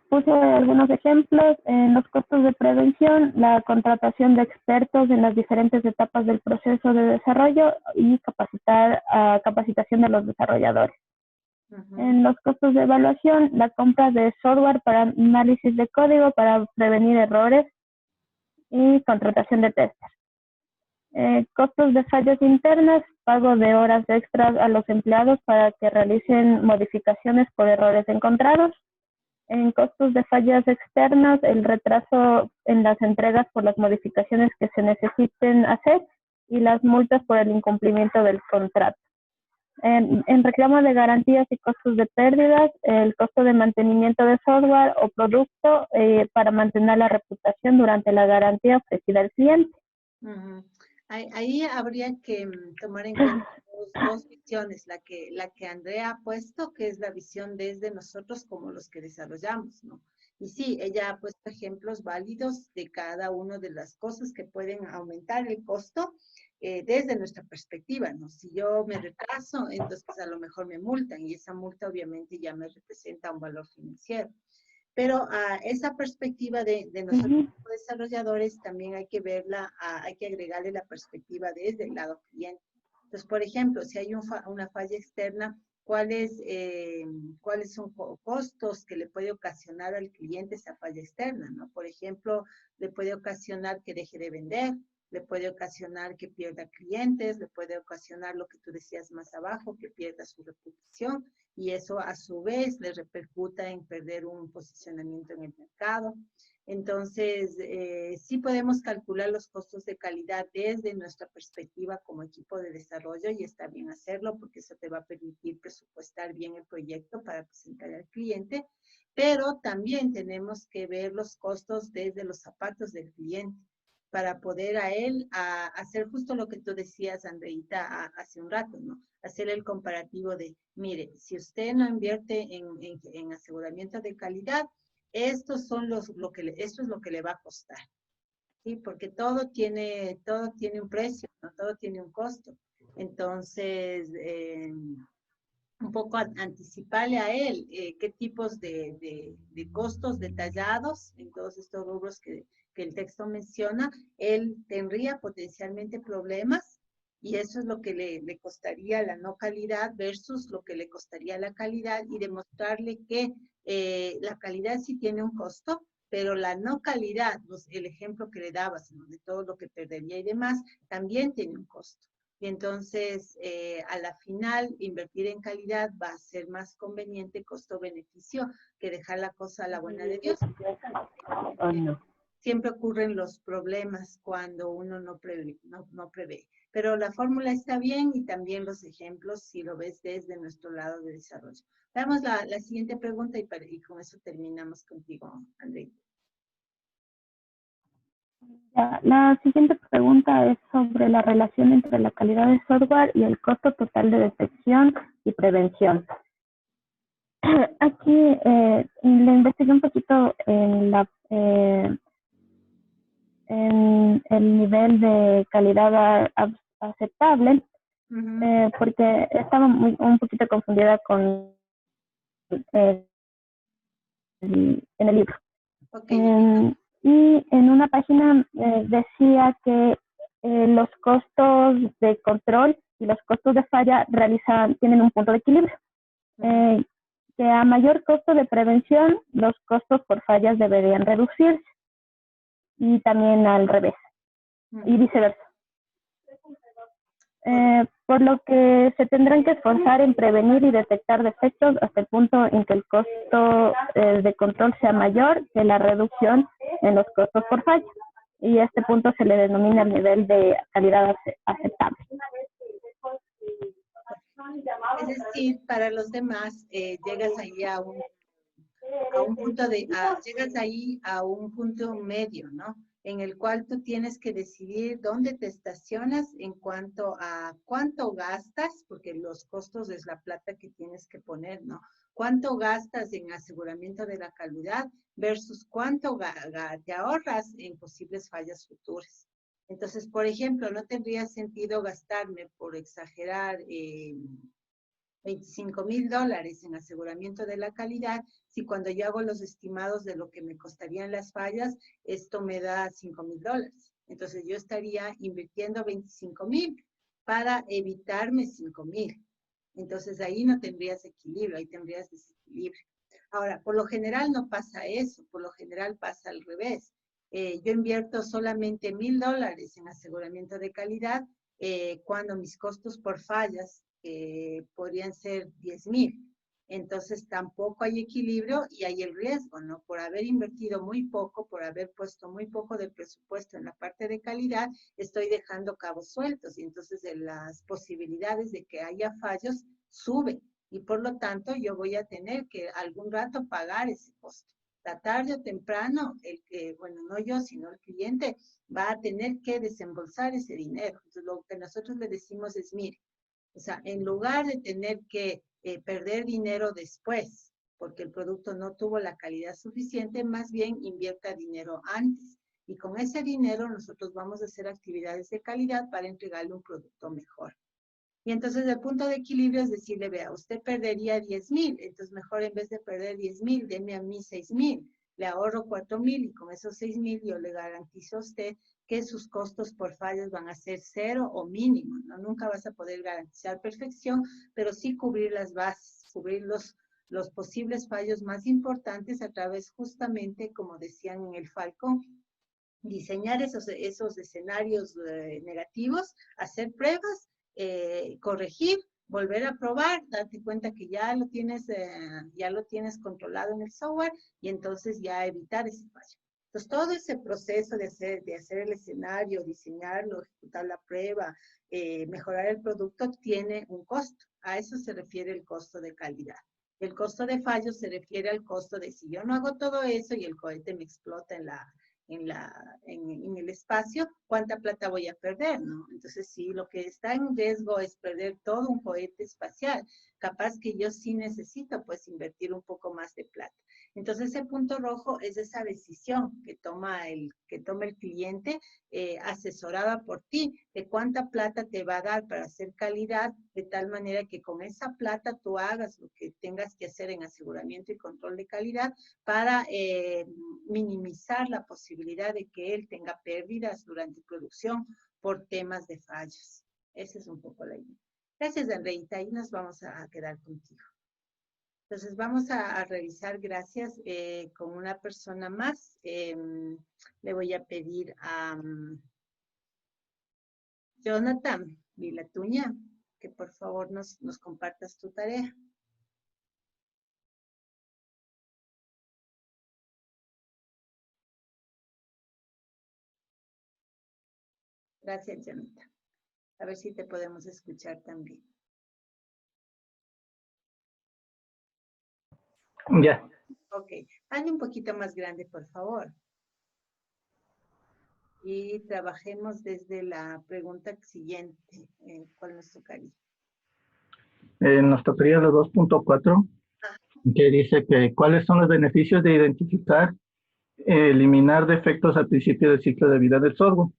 Puse algunos ejemplos en los costos de prevención, la contratación de expertos en las diferentes etapas del proceso de desarrollo y capacitación de los desarrolladores. En los costos de evaluación, la compra de software para análisis de código para prevenir errores y contratación de testers. Costos de fallas internas, pago de horas extras a los empleados para que realicen modificaciones por errores encontrados. En costos de fallas externas, el retraso en las entregas por las modificaciones que se necesiten hacer y las multas por el incumplimiento del contrato. En reclamo de garantías y costos de pérdidas, el costo de mantenimiento de software o producto para mantener la reputación durante la garantía ofrecida al cliente. Ahí habría que tomar en cuenta dos visiones, la que Andrea ha puesto, que es la visión desde nosotros como los que desarrollamos, ¿no? Y sí, ella ha puesto ejemplos válidos de cada una de las cosas que pueden aumentar el costo desde nuestra perspectiva, ¿no? Si yo me retraso, entonces a lo mejor me multan y esa multa obviamente ya me representa un valor financiero. Pero a esa perspectiva de nosotros como desarrolladores también hay que verla, hay que agregarle la perspectiva desde el lado cliente. Entonces, por ejemplo, si hay una falla externa, ¿cuáles son costos que le puede ocasionar al cliente esa falla externa, ¿no? Por ejemplo, le puede ocasionar que deje de vender, le puede ocasionar que pierda clientes, le puede ocasionar lo que tú decías más abajo, que pierda su reputación, y eso a su vez le repercuta en perder un posicionamiento en el mercado. Entonces, sí podemos calcular los costos de calidad desde nuestra perspectiva como equipo de desarrollo y está bien hacerlo porque eso te va a permitir presupuestar bien el proyecto para presentar al cliente, pero también tenemos que ver los costos desde los zapatos del cliente. para poder a hacer justo lo que tú decías, Andreita, hace un rato, ¿no? Hacer el comparativo de, mire, si usted no invierte en aseguramiento de calidad, esto es lo que le va a costar, ¿sí? Porque todo tiene un precio, ¿no? Todo tiene un costo. Entonces, un poco anticiparle a él qué tipos de costos detallados en todos estos rubros que el texto menciona, él tendría potencialmente problemas y eso es lo que le costaría la no calidad versus lo que le costaría la calidad y demostrarle que la calidad sí tiene un costo, pero la no calidad, el ejemplo que le dabas, ¿no? De todo lo que perdería y demás, también tiene un costo. Y entonces, a la final, invertir en calidad va a ser más conveniente costo-beneficio que dejar la cosa a la buena de Dios. Oh, no. Siempre ocurren los problemas cuando uno no prevé. Pero la fórmula está bien y también los ejemplos si lo ves desde nuestro lado de desarrollo. Veamos la siguiente pregunta y con eso terminamos contigo, André. La siguiente pregunta es sobre la relación entre la calidad de software y el costo total de detección y prevención. Aquí le investigué un poquito en el nivel de calidad aceptable, porque estaba un poquito confundida con en el libro. Okay. Y en una página decía que los costos de control y los costos de falla tienen un punto de equilibrio. Que a mayor costo de prevención, los costos por fallas deberían reducirse. Y también al revés. Y viceversa. Por lo que se tendrán que esforzar en prevenir y detectar defectos hasta el punto en que el costo de control sea mayor que la reducción en los costos por falla. Y este punto se le denomina el nivel de calidad aceptable. Es decir, para los demás, llegas ahí a un punto llegas ahí a un punto medio, ¿no? En el cual tú tienes que decidir dónde te estacionas en cuanto a cuánto gastas, porque los costos es la plata que tienes que poner, ¿no? Cuánto gastas en aseguramiento de la calidad versus cuánto te ahorras en posibles fallas futuras. Entonces, por ejemplo, no tendría sentido gastarme, por exagerar, $25,000 en aseguramiento de la calidad, si cuando yo hago los estimados de lo que me costarían las fallas, esto me da $5,000. Entonces yo estaría invirtiendo 25,000 para evitarme 5,000. Entonces ahí no tendrías equilibrio, ahí tendrías desequilibrio. Ahora, por lo general no pasa eso, por lo general pasa al revés. Yo invierto solamente $1,000 en aseguramiento de calidad cuando mis costos por fallas podrían ser 10,000. Entonces tampoco hay equilibrio y hay el riesgo, ¿no? Por haber invertido muy poco, por haber puesto muy poco del presupuesto en la parte de calidad, estoy dejando cabos sueltos y entonces las posibilidades de que haya fallos suben y por lo tanto yo voy a tener que algún rato pagar ese costo. La tarde o temprano, no yo, sino el cliente va a tener que desembolsar ese dinero. Entonces lo que nosotros le decimos es, mire, o sea, en lugar de tener que perder dinero después, porque el producto no tuvo la calidad suficiente, más bien invierta dinero antes. Y con ese dinero nosotros vamos a hacer actividades de calidad para entregarle un producto mejor. Y entonces el punto de equilibrio es decirle, vea, usted perdería 10,000, entonces mejor en vez de perder 10,000, deme a mí 6,000. Le ahorro 4,000 y con esos 6,000 yo le garantizo a usted que sus costos por fallas van a ser 0 o mínimo, ¿no? Nunca vas a poder garantizar perfección, pero sí cubrir las bases, cubrir los posibles fallos más importantes a través justamente, como decían en el Falcon, diseñar esos escenarios negativos, hacer pruebas, corregir, volver a probar, darte cuenta que ya lo tienes controlado en el software y entonces ya evitar ese fallo. Entonces, todo ese proceso de hacer el escenario, diseñarlo, ejecutar la prueba, mejorar el producto, tiene un costo. A eso se refiere el costo de calidad. El costo de fallo se refiere al costo de si yo no hago todo eso y el cohete me explota en el espacio, ¿cuánta plata voy a perder, no? Entonces, sí, lo que está en riesgo es perder todo un cohete espacial. Capaz que yo sí necesito, pues, invertir un poco más de plata. Entonces, el punto rojo es esa decisión que toma el cliente, asesorada por ti, de cuánta plata te va a dar para hacer calidad, de tal manera que con esa plata tú hagas lo que tengas que hacer en aseguramiento y control de calidad para minimizar la posibilidad de que él tenga pérdidas durante producción por temas de fallos. Esa es un poco la idea. Gracias, Andreita. Ahí nos vamos a quedar contigo. Entonces vamos a revisar, gracias, con una persona más. Le voy a pedir a Jonathan Vilatuña que por favor nos compartas tu tarea. Gracias, Jonathan. A ver si te podemos escuchar también. Ya. Ok, hazle un poquito más grande, por favor. Y trabajemos desde la pregunta siguiente. ¿Cuál nos tocaría? Nos tocaría la 2.4, que dice que cuáles son los beneficios de identificar, eliminar defectos al principio del ciclo de vida del software.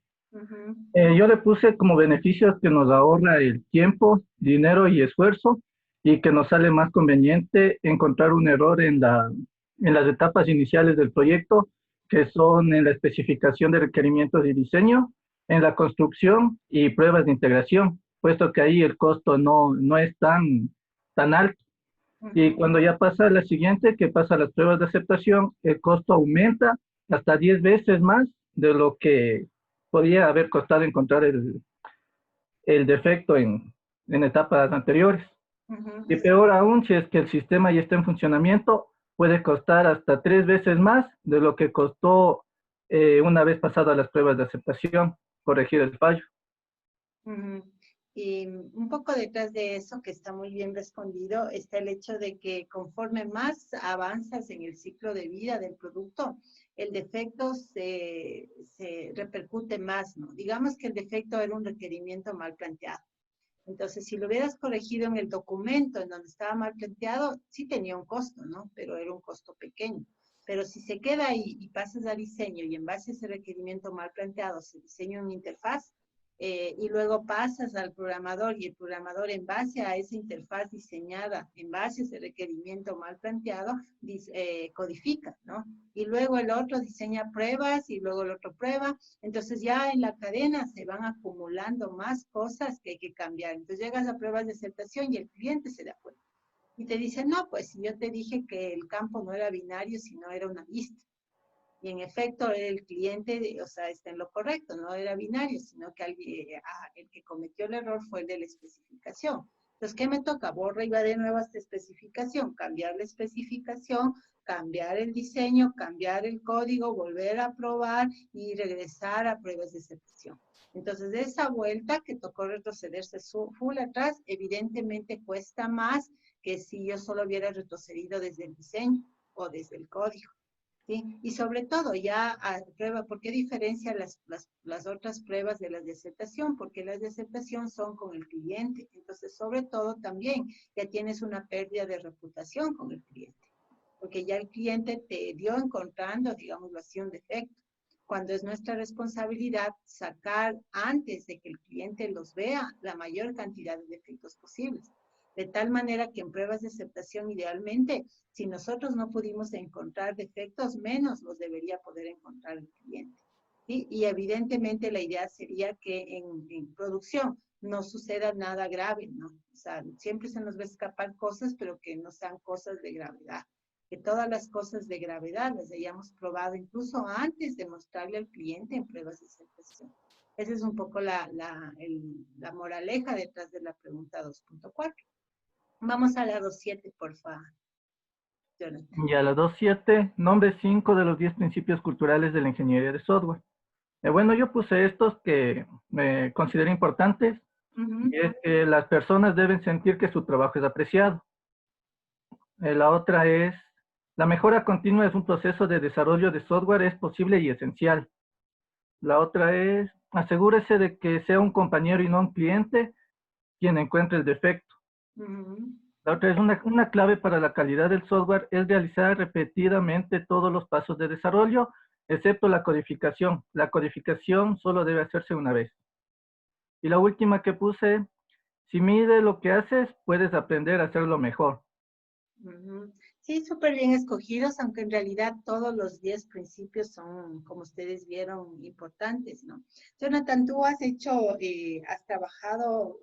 Yo le puse como beneficios que nos ahorra el tiempo, dinero y esfuerzo, y que nos sale más conveniente encontrar un error en las etapas iniciales del proyecto, que son en la especificación de requerimientos y diseño, en la construcción y pruebas de integración, puesto que ahí el costo no es tan alto. Y cuando ya pasa a la siguiente, que pasa a las pruebas de aceptación, el costo aumenta hasta 10 veces más de lo que podía haber costado encontrar el defecto en etapas anteriores. Y peor aún, si es que el sistema ya está en funcionamiento, puede costar hasta 3 veces más de lo que costó una vez pasadas las pruebas de aceptación, corregir el fallo. Y un poco detrás de eso, que está muy bien respondido, está el hecho de que conforme más avanzas en el ciclo de vida del producto, el defecto se repercute más, ¿no? Digamos que el defecto era un requerimiento mal planteado. Entonces, si lo hubieras corregido en el documento en donde estaba mal planteado, sí tenía un costo, ¿no? Pero era un costo pequeño. Pero si se queda ahí y pasas a diseño y en base a ese requerimiento mal planteado se diseña una interfaz, y luego pasas al programador y el programador en base a esa interfaz diseñada, en base a ese requerimiento mal planteado, codifica, ¿no? Y luego el otro diseña pruebas y luego el otro prueba. Entonces ya en la cadena se van acumulando más cosas que hay que cambiar. Entonces llegas a pruebas de aceptación y el cliente se da cuenta. Y te dice, no, pues yo te dije que el campo no era binario, sino era una lista. Y en efecto, el cliente, o sea, está en lo correcto, no era binario, sino que el que cometió el error fue el de la especificación. Entonces, ¿qué me toca? Borra y va de nuevo a esta especificación, cambiar la especificación, cambiar el diseño, cambiar el código, volver a probar y regresar a pruebas de aceptación. Entonces, de esa vuelta que tocó retrocederse full atrás, evidentemente cuesta más que si yo solo hubiera retrocedido desde el diseño o desde el código. ¿Sí? Y sobre todo ya a prueba, ¿por qué diferencia las otras pruebas de las de aceptación? Porque las de aceptación son con el cliente. Entonces, sobre todo también ya tienes una pérdida de reputación con el cliente. Porque ya el cliente te dio encontrando, digámoslo así, un defecto. Cuando es nuestra responsabilidad sacar antes de que el cliente los vea la mayor cantidad de defectos posibles. De tal manera que en pruebas de aceptación, idealmente, si nosotros no pudimos encontrar defectos, menos los debería poder encontrar el cliente. ¿Sí? Y evidentemente la idea sería que en producción no suceda nada grave, ¿no? O sea, siempre se nos va a escapar cosas, pero que no sean cosas de gravedad. Que todas las cosas de gravedad las hayamos probado incluso antes de mostrarle al cliente en pruebas de aceptación. Esa es un poco la moraleja detrás de la pregunta 2.4. Vamos a la 2.7, por favor. Y a la 2.7, nombre 5 de los 10 principios culturales de la ingeniería de software. Bueno, yo puse estos que me considero importantes. Y es que las personas deben sentir que su trabajo es apreciado. La otra es La mejora continua es un proceso de desarrollo de software, es posible y esencial. La otra es, asegúrese de que sea un compañero y no un cliente quien encuentre el defecto. La otra es una clave para la calidad del software es realizar repetidamente todos los pasos de desarrollo, excepto la codificación. La codificación solo debe hacerse una vez. Y la última que puse, si mide lo que haces, puedes aprender a hacerlo mejor. Sí, súper bien escogidos, aunque en realidad todos los 10 principios son, como ustedes vieron, importantes, ¿no? Jonathan, ¿tú has has trabajado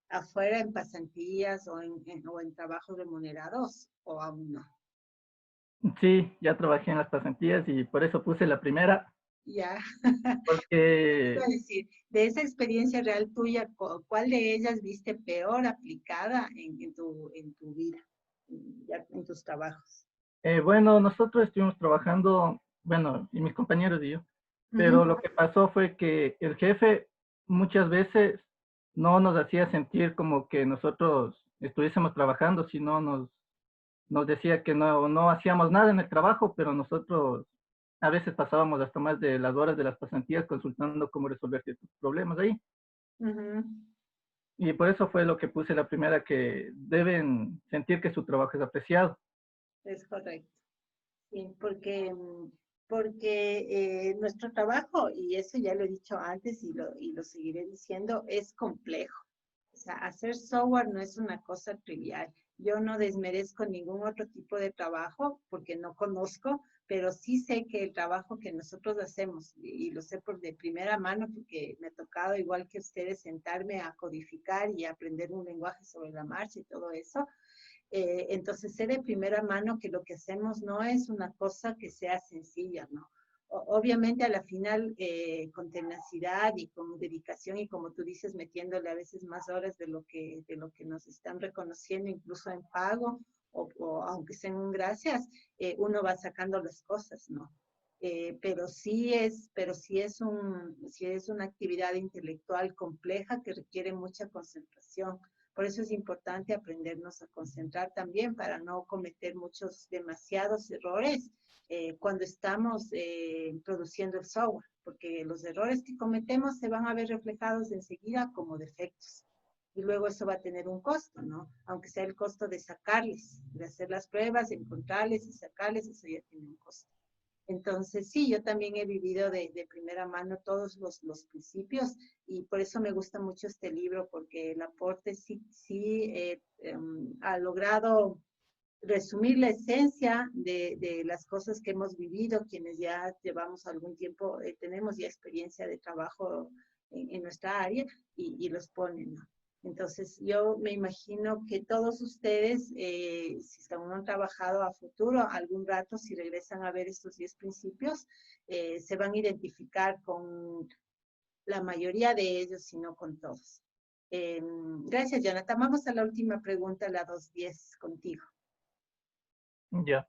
afuera en pasantías o en trabajos remunerados o aún no? Sí, ya trabajé en las pasantías y por eso puse la primera, Ya. porque Iba a decir, de esa experiencia real tuya, ¿cuál de ellas viste peor aplicada en tu vida, en tus trabajos? bueno, nosotros estuvimos trabajando, bueno, y mis compañeros y yo, pero Ujú. lo que pasó fue que el jefe muchas veces no nos hacía sentir como que nosotros estuviésemos trabajando, sino nos decía que no hacíamos nada en el trabajo, pero nosotros a veces pasábamos hasta más de las horas de las pasantías consultando cómo resolver ciertos problemas ahí. Ujú. Y por eso fue lo que puse la primera, que deben sentir que su trabajo es apreciado. Es correcto. Sí, porque nuestro trabajo, y eso ya lo he dicho antes y lo seguiré diciendo, es complejo. O sea, hacer software no es una cosa trivial. Yo no desmerezco ningún otro tipo de trabajo porque no conozco, pero sí sé que el trabajo que nosotros hacemos, y lo sé por de primera mano porque me ha tocado, igual que ustedes, sentarme a codificar y aprender un lenguaje sobre la marcha y todo eso. Entonces, sé de primera mano que lo que hacemos no es una cosa que sea sencilla, ¿no? Obviamente, a la final, con tenacidad y con dedicación y como tú dices, metiéndole a veces más horas de lo que nos están reconociendo, incluso en pago, o aunque sean un gracias, uno va sacando las cosas, ¿no? Sí es una actividad intelectual compleja que requiere mucha concentración. Por eso es importante aprendernos a concentrar también para no cometer demasiados errores cuando estamos produciendo el software, porque los errores que cometemos se van a ver reflejados enseguida como defectos. Y luego eso va a tener un costo, ¿no? Aunque sea el costo de sacarles, de hacer las pruebas, encontrarles y sacarles, eso ya tiene un costo. Entonces, sí, yo también he vivido de primera mano todos los principios y por eso me gusta mucho este libro, porque el aporte ha logrado resumir la esencia de las cosas que hemos vivido, quienes ya llevamos algún tiempo, tenemos ya experiencia de trabajo en nuestra área y los ponen, ¿no? Entonces, yo me imagino que todos ustedes, si aún no han trabajado a futuro, algún rato, si regresan a ver estos 10 principios, se van a identificar con la mayoría de ellos, si no con todos. Gracias, Jonathan. Vamos a la última pregunta, la 210, contigo. Ya.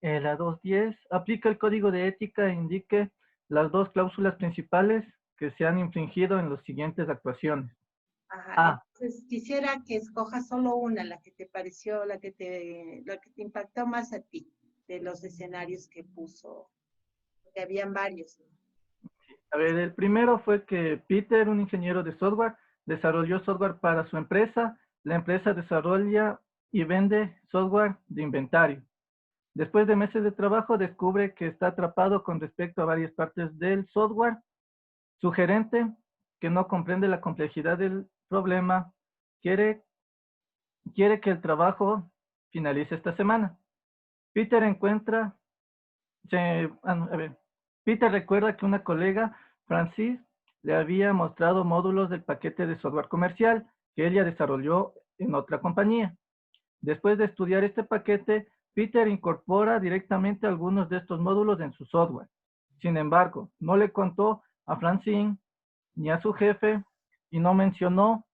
La 210 aplica el código de ética e indique las dos cláusulas principales que se han infringido en las siguientes actuaciones. Ajá, entonces quisiera que escojas solo una, la que te pareció, la que te impactó más a ti, de los escenarios que puso, porque habían varios, ¿no? A ver, el primero fue que Peter, un ingeniero de software, desarrolló software para su empresa. La empresa desarrolla y vende software de inventario. Después de meses de trabajo, descubre que está atrapado con respecto a varias partes del software. Su gerente, que no comprende la complejidad del problema, quiere que el trabajo finalice esta semana. Peter Peter recuerda que una colega, Francis, le había mostrado módulos del paquete de software comercial que ella desarrolló en otra compañía. Después de estudiar este paquete, Peter incorpora directamente algunos de estos módulos en su software. Sin embargo, no le contó a Francine ni a su jefe y no mencionó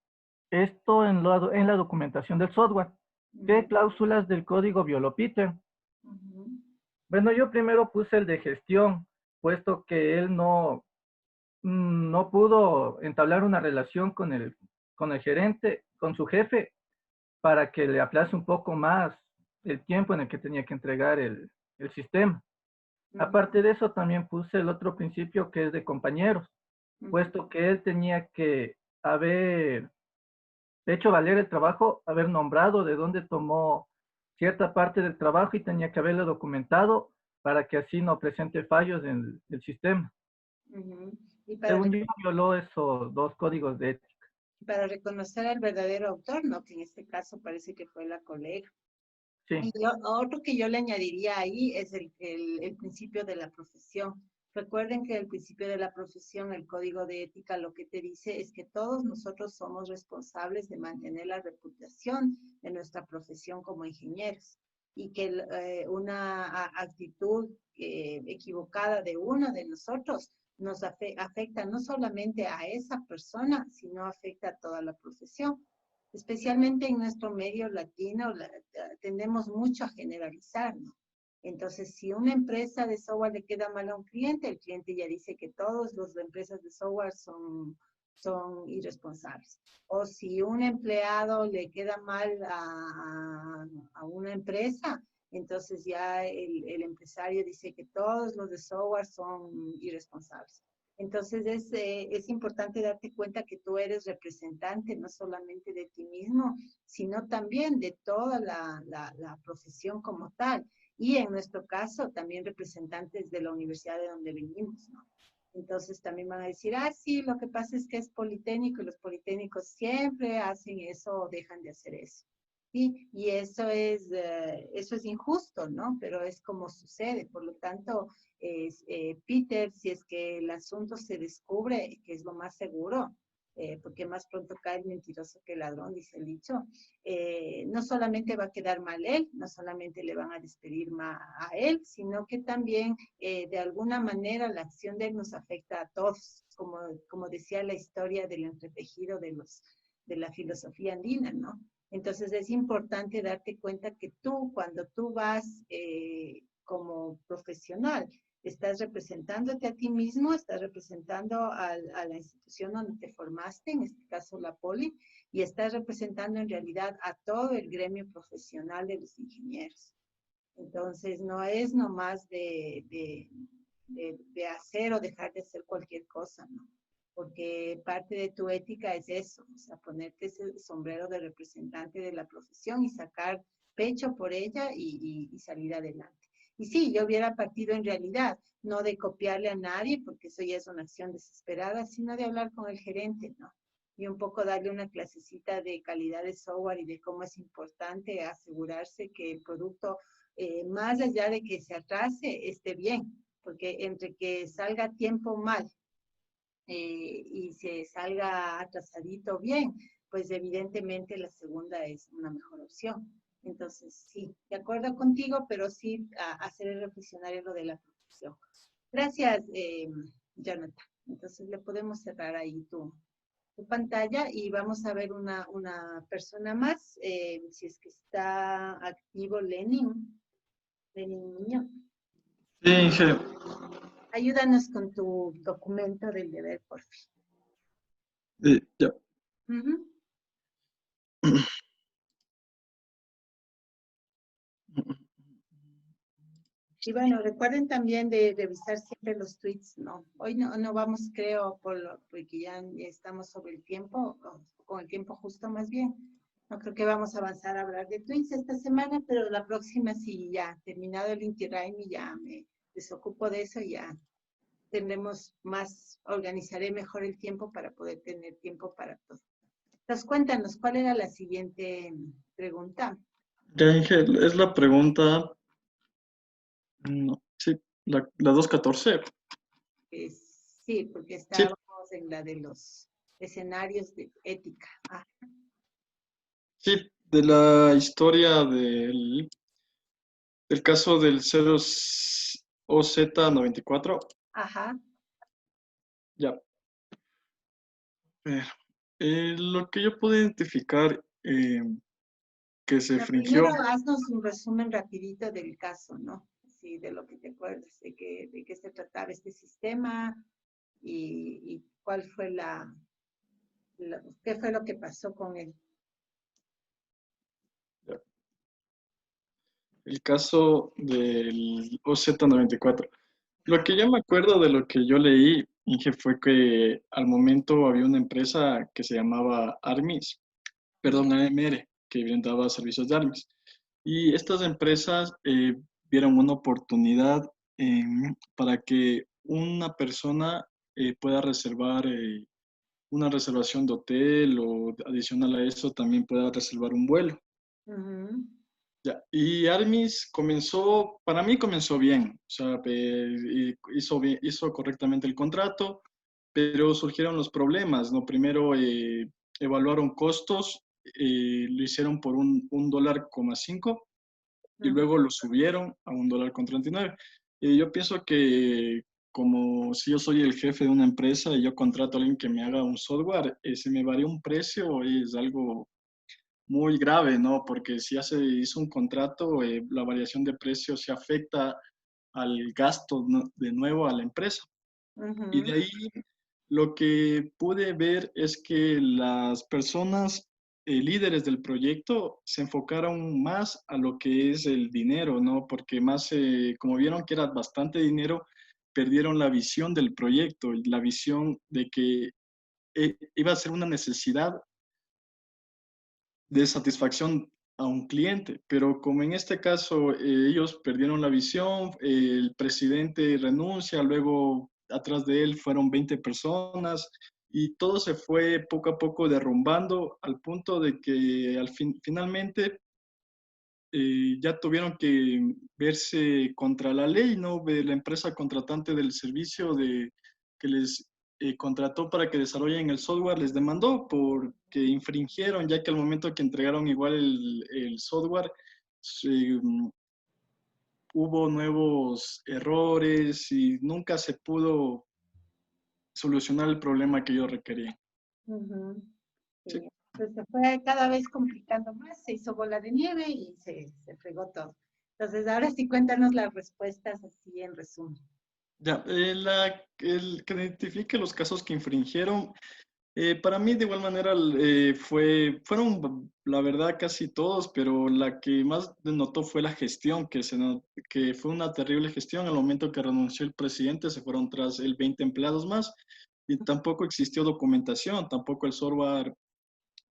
esto en la documentación del software. ¿Qué cláusulas del código violó Peter? Bueno, yo primero puse el de gestión, puesto que él no pudo entablar una relación con el gerente, con su jefe, para que le aplace un poco más el tiempo en el que tenía que entregar el sistema. Aparte de eso, también puse el otro principio que es de compañeros, puesto que él tenía que haber hecho valer el trabajo, haber nombrado de dónde tomó cierta parte del trabajo y tenía que haberlo documentado para que así no presente fallos en el sistema. Y para, Según yo, violó esos dos códigos de ética. para reconocer al verdadero autor, ¿no? Que en este caso parece que fue la colega. Sí. Y otro que yo le añadiría ahí es el principio de la profesión. Recuerden que el principio de la profesión, el código de ética, lo que te dice es que todos nosotros somos responsables de mantener la reputación de nuestra profesión como ingenieros y que una actitud equivocada de uno de nosotros nos afecta no solamente a esa persona, sino afecta a toda la profesión. Especialmente en nuestro medio latino, tendemos mucho a generalizar, ¿no? Entonces, si una empresa de software le queda mal a un cliente, el cliente ya dice que todas las empresas de software son irresponsables. O si un empleado le queda mal a una empresa, entonces ya el empresario dice que todos los de software son irresponsables. Entonces es importante darte cuenta que tú eres representante no solamente de ti mismo, sino también de toda la profesión como tal. Y en nuestro caso, también representantes de la universidad de donde venimos, ¿no? Entonces también van a decir, ah, sí, lo que pasa es que es politécnico y los politécnicos siempre hacen eso o dejan de hacer eso. ¿Sí? Y eso es injusto, ¿no? Pero es como sucede. Por lo tanto, Peter, si es que el asunto se descubre, que es lo más seguro, porque más pronto cae el mentiroso que el ladrón, dice el dicho, no solamente va a quedar mal él, no solamente le van a despedir a él, sino que también de alguna manera la acción de él nos afecta a todos, como decía la historia del entretejido de la filosofía andina, ¿no? Entonces es importante darte cuenta que tú, cuando tú vas como profesional, estás representándote a ti mismo, estás representando a la institución donde te formaste, en este caso la Poli, y estás representando en realidad a todo el gremio profesional de los ingenieros. Entonces no es nomás de hacer o dejar de hacer cualquier cosa, ¿no? Porque parte de tu ética es eso, o sea, ponerte ese sombrero de representante de la profesión y sacar pecho por ella y salir adelante. Y sí, yo hubiera partido en realidad, no de copiarle a nadie, porque eso ya es una acción desesperada, sino de hablar con el gerente, ¿no? Y un poco darle una clasecita de calidad de software y de cómo es importante asegurarse que el producto, más allá de que se atrase, esté bien, porque entre que salga a tiempo mal y se salga atrasadito bien, pues evidentemente la segunda es una mejor opción. Entonces, sí, de acuerdo contigo, pero sí hacer el reflexionario lo de la profesión. Gracias, Jonathan. Entonces, le podemos cerrar ahí tu pantalla y vamos a ver una persona más, si es que está activo Lenin Muñoz. Sí, Inge. Ayúdanos con tu documento del deber, por fin. Ya. Y bueno, recuerden también de revisar siempre los tweets, ¿no? Hoy no vamos, creo, porque ya estamos sobre el tiempo, con el tiempo justo más bien. No creo que vamos a avanzar a hablar de tweets esta semana, pero la próxima sí, ya terminado el Inti Raymi, ya me desocupo de eso y ya tendremos más, organizaré mejor el tiempo para poder tener tiempo para todo. Entonces, cuéntanos, ¿cuál era la siguiente pregunta? Ya, Inge, es la pregunta. No, sí, la 214. Sí, porque estábamos en la de los escenarios de ética. Sí, de la historia del caso del OZ94. Ajá. Ya. Lo que yo pude identificar que se infringió. Primero haznos un resumen rapidito del caso, ¿no? Sí, de lo que te acuerdas, de qué se trataba este sistema y cuál fue qué fue lo que pasó con él. el caso del OZ94. Lo que yo me acuerdo de lo que yo leí, Inge, fue que al momento había una empresa que se llamaba Armis, perdón, AMR, que brindaba servicios de Armis. Y estas empresas vieron una oportunidad para que una persona pueda reservar una reservación de hotel o adicional a eso también pueda reservar un vuelo. Ujú. Ya, y Armis comenzó, para mí comenzó bien, o sea, hizo correctamente el contrato, pero surgieron los problemas, ¿no? Primero evaluaron costos, lo hicieron por un $1.5 y luego lo subieron a $1.39. Y yo pienso que como si yo soy el jefe de una empresa y yo contrato a alguien que me haga un software, si me varía un precio es algo muy grave, ¿no? Porque si hizo un contrato, la variación de precios se afecta al gasto de nuevo a la empresa. Y de Ujú. ahí lo que pude ver es que las personas líderes del proyecto se enfocaron más a lo que es el dinero, ¿no? Porque más, como vieron que era bastante dinero, perdieron la visión del proyecto, y la visión de que iba a ser una necesidad de satisfacción a un cliente, pero como en este caso ellos perdieron la visión, el presidente renuncia, luego atrás de él fueron 20 personas y todo se fue poco a poco derrumbando al punto de que finalmente ya tuvieron que verse contra la ley, ¿no? La empresa contratante del servicio que les contrató para que desarrollen el software les demandó porque infringieron, ya que al momento que entregaron igual el software, hubo nuevos errores y nunca se pudo solucionar el problema que ellos requerían. Ujú. Sí. Sí. Entonces se fue cada vez complicando más, se hizo bola de nieve y se fregó todo. Entonces, ahora sí cuéntanos las respuestas así en resumen. Ya, el que identifique los casos que infringieron, para mí de igual manera fueron la verdad casi todos, pero la que más denotó fue la gestión, que fue una terrible gestión. Al momento que renunció el presidente se fueron tras él 20 empleados más y tampoco existió documentación, tampoco el software,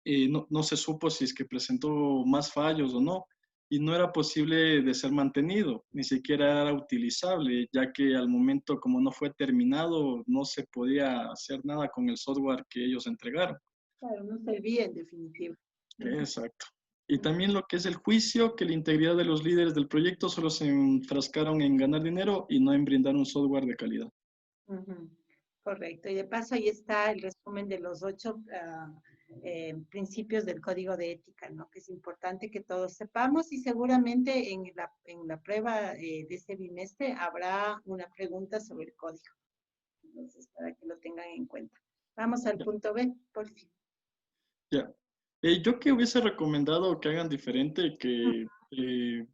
no se supo si es que presentó más fallos o no. Y no era posible de ser mantenido, ni siquiera era utilizable, ya que al momento como no fue terminado, no se podía hacer nada con el software que ellos entregaron. Claro, no servía en definitiva. Exacto. Y también lo que es el juicio, que la integridad de los líderes del proyecto solo se enfrascaron en ganar dinero y no en brindar un software de calidad. Ujú. Correcto. Y de paso ahí está el resumen de los 8 principios del código de ética, ¿no? Que es importante que todos sepamos y seguramente en la prueba de este bimestre habrá una pregunta sobre el código. Entonces, para que lo tengan en cuenta. Vamos al punto B, por fin. Ya. Yo que hubiese recomendado que hagan diferente, que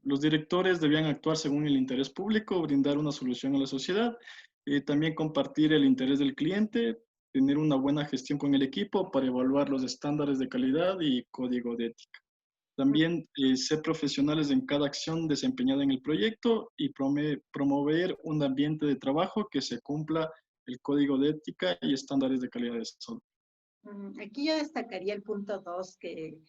los directores debían actuar según el interés público, brindar una solución a la sociedad, también compartir el interés del cliente, tener una buena gestión con el equipo para evaluar los estándares de calidad y código de ética. También ser profesionales en cada acción desempeñada en el proyecto y promover un ambiente de trabajo que se cumpla el código de ética y estándares de calidad de software. Aquí yo destacaría el punto 2 que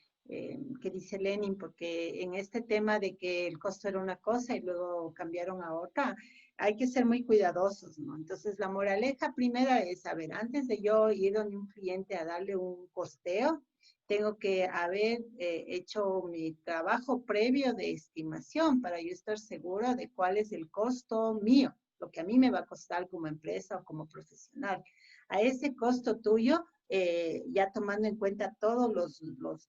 dice Lenin, porque en este tema de que el costo era una cosa y luego cambiaron a otra, hay que ser muy cuidadosos, ¿no? Entonces, la moraleja primera es, a ver, antes de yo ir donde un cliente a darle un costeo, tengo que haber hecho mi trabajo previo de estimación para yo estar segura de cuál es el costo mío, lo que a mí me va a costar como empresa o como profesional. A ese costo tuyo, ya tomando en cuenta todos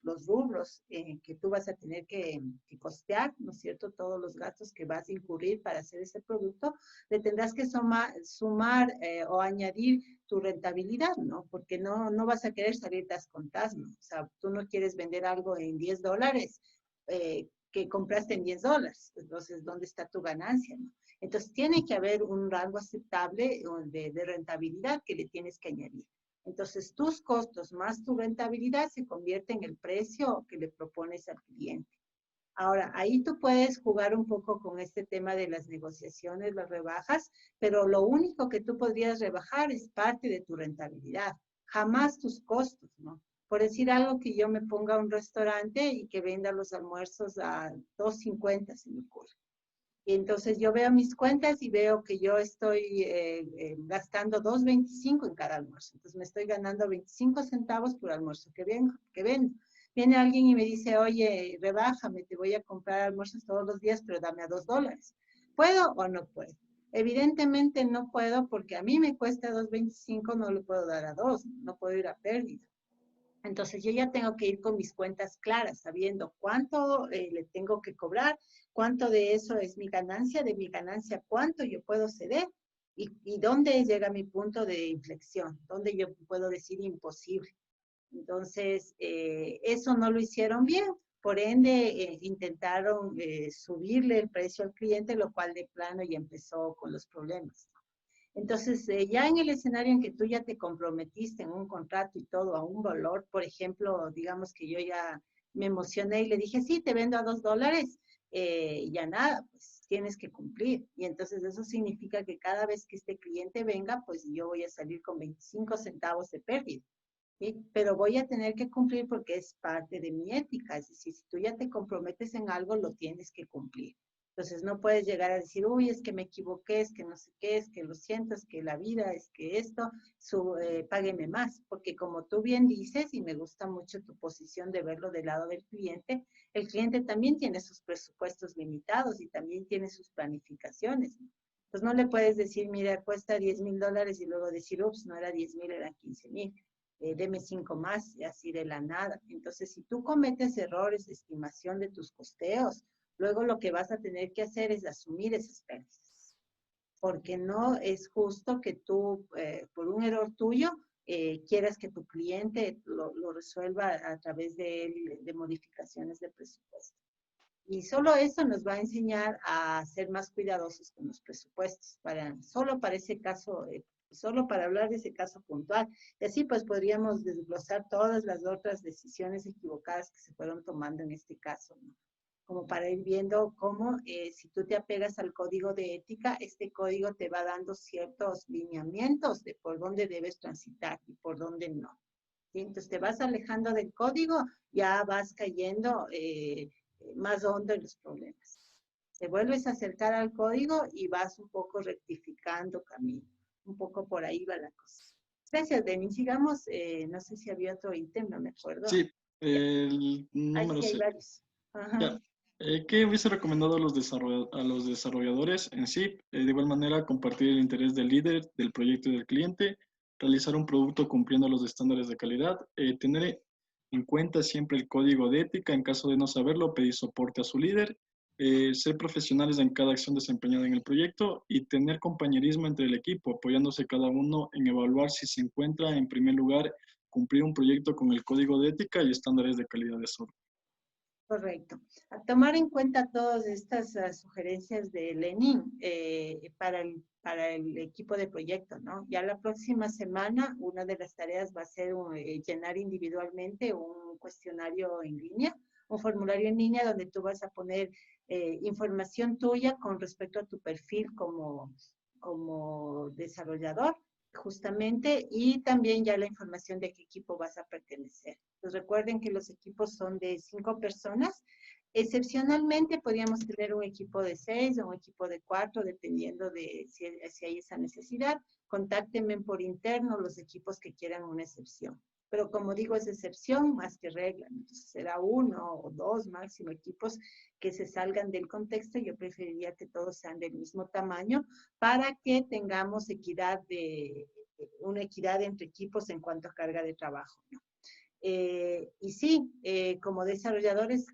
los rubros que tú vas a tener que costear, ¿no es cierto? Todos los gastos que vas a incurrir para hacer ese producto, le tendrás que sumar o añadir tu rentabilidad, ¿no? Porque no vas a querer salir descontadas, ¿no? O sea, tú no quieres vender algo en $10 que compraste en $10. Entonces, ¿dónde está tu ganancia, no? Entonces, tiene que haber un rango aceptable de rentabilidad que le tienes que añadir. Entonces, tus costos más tu rentabilidad se convierte en el precio que le propones al cliente. Ahora, ahí tú puedes jugar un poco con este tema de las negociaciones, las rebajas, pero lo único que tú podrías rebajar es parte de tu rentabilidad, jamás tus costos, ¿no? Por decir algo, que yo me ponga un restaurante y que venda los almuerzos a 2.50, se me ocurre. Y entonces yo veo mis cuentas y veo que yo estoy gastando 2.25 en cada almuerzo. Entonces me estoy ganando 25 centavos por almuerzo que vendo. Viene alguien y me dice, oye, rebájame, te voy a comprar almuerzos todos los días, pero dame a $2. ¿Puedo o no puedo? Evidentemente no puedo, porque a mí me cuesta 2.25, no lo puedo dar a 2, no puedo ir a pérdida. Entonces yo ya tengo que ir con mis cuentas claras, sabiendo cuánto le tengo que cobrar, cuánto de eso es mi ganancia, de mi ganancia cuánto yo puedo ceder y dónde llega mi punto de inflexión, dónde yo puedo decir imposible. Entonces, eso no lo hicieron bien. Por ende, intentaron subirle el precio al cliente, lo cual de plano ya empezó con los problemas. Entonces, ya en el escenario en que tú ya te comprometiste en un contrato y todo a un valor, por ejemplo, digamos que yo ya me emocioné y le dije, sí, te vendo a $2, ya nada, pues tienes que cumplir. Y entonces eso significa que cada vez que este cliente venga, pues yo voy a salir con 25 centavos de pérdida. ¿Sí? Pero voy a tener que cumplir porque es parte de mi ética. Es decir, si tú ya te comprometes en algo, lo tienes que cumplir. Entonces no puedes llegar a decir, uy, es que me equivoqué, es que no sé qué, es que lo siento, es que la vida, es que esto, págueme más. Porque como tú bien dices, y me gusta mucho tu posición de verlo del lado del cliente, el cliente también tiene sus presupuestos limitados y también tiene sus planificaciones. Pues no le puedes decir, mira, cuesta $10,000 y luego decir, ups, no era 10,000, eran 15,000. Deme 5 más, y así de la nada. Entonces, si tú cometes errores de estimación de tus costeos, luego lo que vas a tener que hacer es asumir esas pérdidas. Porque no es justo que tú, por un error tuyo, quieras que tu cliente lo resuelva a través de modificaciones de presupuesto. Y solo eso nos va a enseñar a ser más cuidadosos con los presupuestos, solo para ese caso, solo para hablar de ese caso puntual. Y así pues podríamos desglosar todas las otras decisiones equivocadas que se fueron tomando en este caso, ¿no? Como para ir viendo cómo si tú te apegas al código de ética, este código te va dando ciertos lineamientos de por dónde debes transitar y por dónde no. ¿Sí? Entonces te vas alejando del código, ya vas cayendo más hondo en los problemas. Te vuelves a acercar al código y vas un poco rectificando camino. Un poco por ahí va la cosa. Gracias, Denis. Sigamos, no sé si había otro ítem, no me acuerdo. Sí, el número Ahí sí hay 6. varios. Ajá. ¿Qué hubiese recomendado a los desarrolladores en sí? De igual manera, compartir el interés del líder, del proyecto y del cliente, realizar un producto cumpliendo los estándares de calidad, tener en cuenta siempre el código de ética, en caso de no saberlo, pedir soporte a su líder, ser profesionales en cada acción desempeñada en el proyecto y tener compañerismo entre el equipo, apoyándose cada uno en evaluar si se encuentra en primer lugar cumplir un proyecto con el código de ética y estándares de calidad de software. Correcto. A tomar en cuenta todas estas sugerencias de Lenin para el equipo de proyecto, ¿no? Ya la próxima semana una de las tareas va a ser llenar individualmente un cuestionario en línea, un formulario en línea donde tú vas a poner información tuya con respecto a tu perfil como desarrollador, justamente, y también ya la información de qué equipo vas a pertenecer. Pues recuerden que los equipos son de 5 personas. Excepcionalmente podríamos tener un equipo de 6 o un equipo de 4, dependiendo de si hay esa necesidad. Contáctenme por interno los equipos que quieran una excepción. Pero como digo, es excepción más que regla. Entonces será 1 o 2 máximo equipos que se salgan del contexto. Yo preferiría que todos sean del mismo tamaño para que tengamos una equidad entre equipos en cuanto a carga de trabajo, ¿no? Y sí, como desarrolladores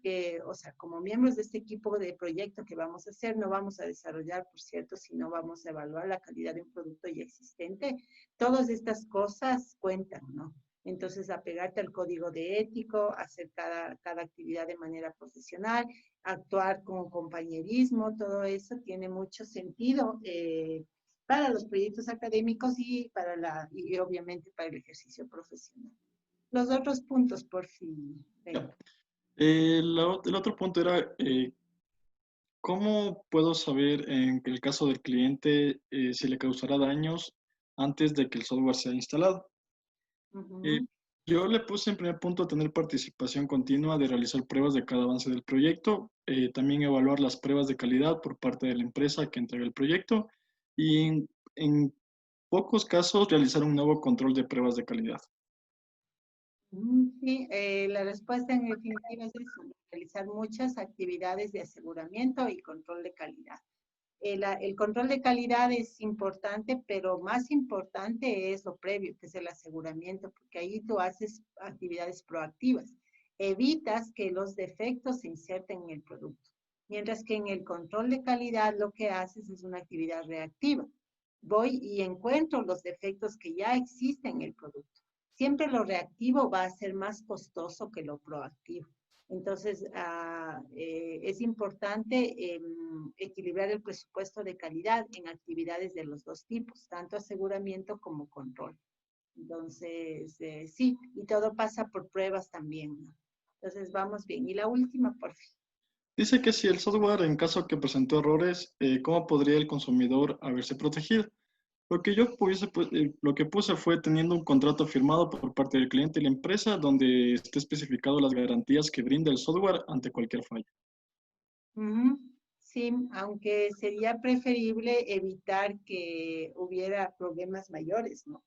o sea, como miembros de este equipo de proyecto que vamos a hacer, no vamos a desarrollar, por cierto, sino vamos a evaluar la calidad de un producto ya existente. Todas estas cosas cuentan, ¿no? Entonces, apegarte al código de ético, hacer cada actividad de manera profesional, actuar con compañerismo, todo eso tiene mucho sentido para los proyectos académicos y obviamente para el ejercicio profesional. Los otros puntos, por fin. El otro punto era, ¿cómo puedo saber en el caso del cliente si le causará daños antes de que el software sea instalado? Eh, Ujú. yo le puse en primer punto tener participación continua de realizar pruebas de cada avance del proyecto, también evaluar las pruebas de calidad por parte de la empresa que entrega el proyecto y en pocos casos realizar un nuevo control de pruebas de calidad. Sí, la respuesta en definitiva es eso, realizar muchas actividades de aseguramiento y control de calidad. El control de calidad es importante, pero más importante es lo previo, que es el aseguramiento, porque ahí tú haces actividades proactivas. Evitas que los defectos se inserten en el producto. Mientras que en el control de calidad lo que haces es una actividad reactiva. Voy y encuentro los defectos que ya existen en el producto. Siempre lo reactivo va a ser más costoso que lo proactivo. Entonces, es importante equilibrar el presupuesto de calidad en actividades de los dos tipos, tanto aseguramiento como control. Entonces, sí, y todo pasa por pruebas también, ¿no? Entonces, vamos bien. Y la última, por fin. Dice que si el software, en caso que presentó errores, ¿cómo podría el consumidor haberse protegido? Lo que puse fue teniendo un contrato firmado por parte del cliente y la empresa donde esté especificado las garantías que brinda el software ante cualquier falla. Sí, aunque sería preferible evitar que hubiera problemas mayores, ¿no?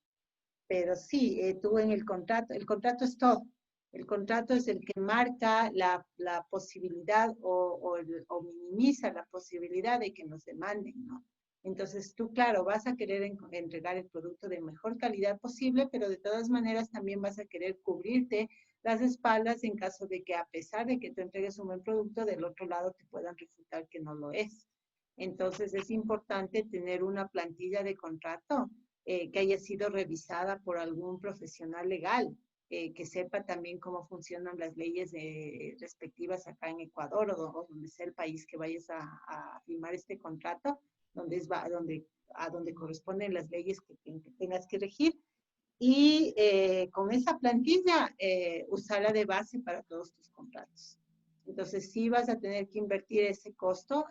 Pero sí, tú en el contrato es todo. El contrato es el que marca la posibilidad o minimiza la posibilidad de que nos demanden, ¿no? Entonces tú, claro, vas a querer entregar el producto de mejor calidad posible, pero de todas maneras también vas a querer cubrirte las espaldas en caso de que a pesar de que tú entregues un buen producto, del otro lado te puedan refutar que no lo es. Entonces es importante tener una plantilla de contrato que haya sido revisada por algún profesional legal, que sepa también cómo funcionan las leyes respectivas acá en Ecuador o donde sea el país que vayas a firmar este contrato, a donde corresponden las leyes que tengas que regir. Y con esa plantilla, usarla de base para todos tus contratos. Entonces, sí vas a tener que invertir ese costo,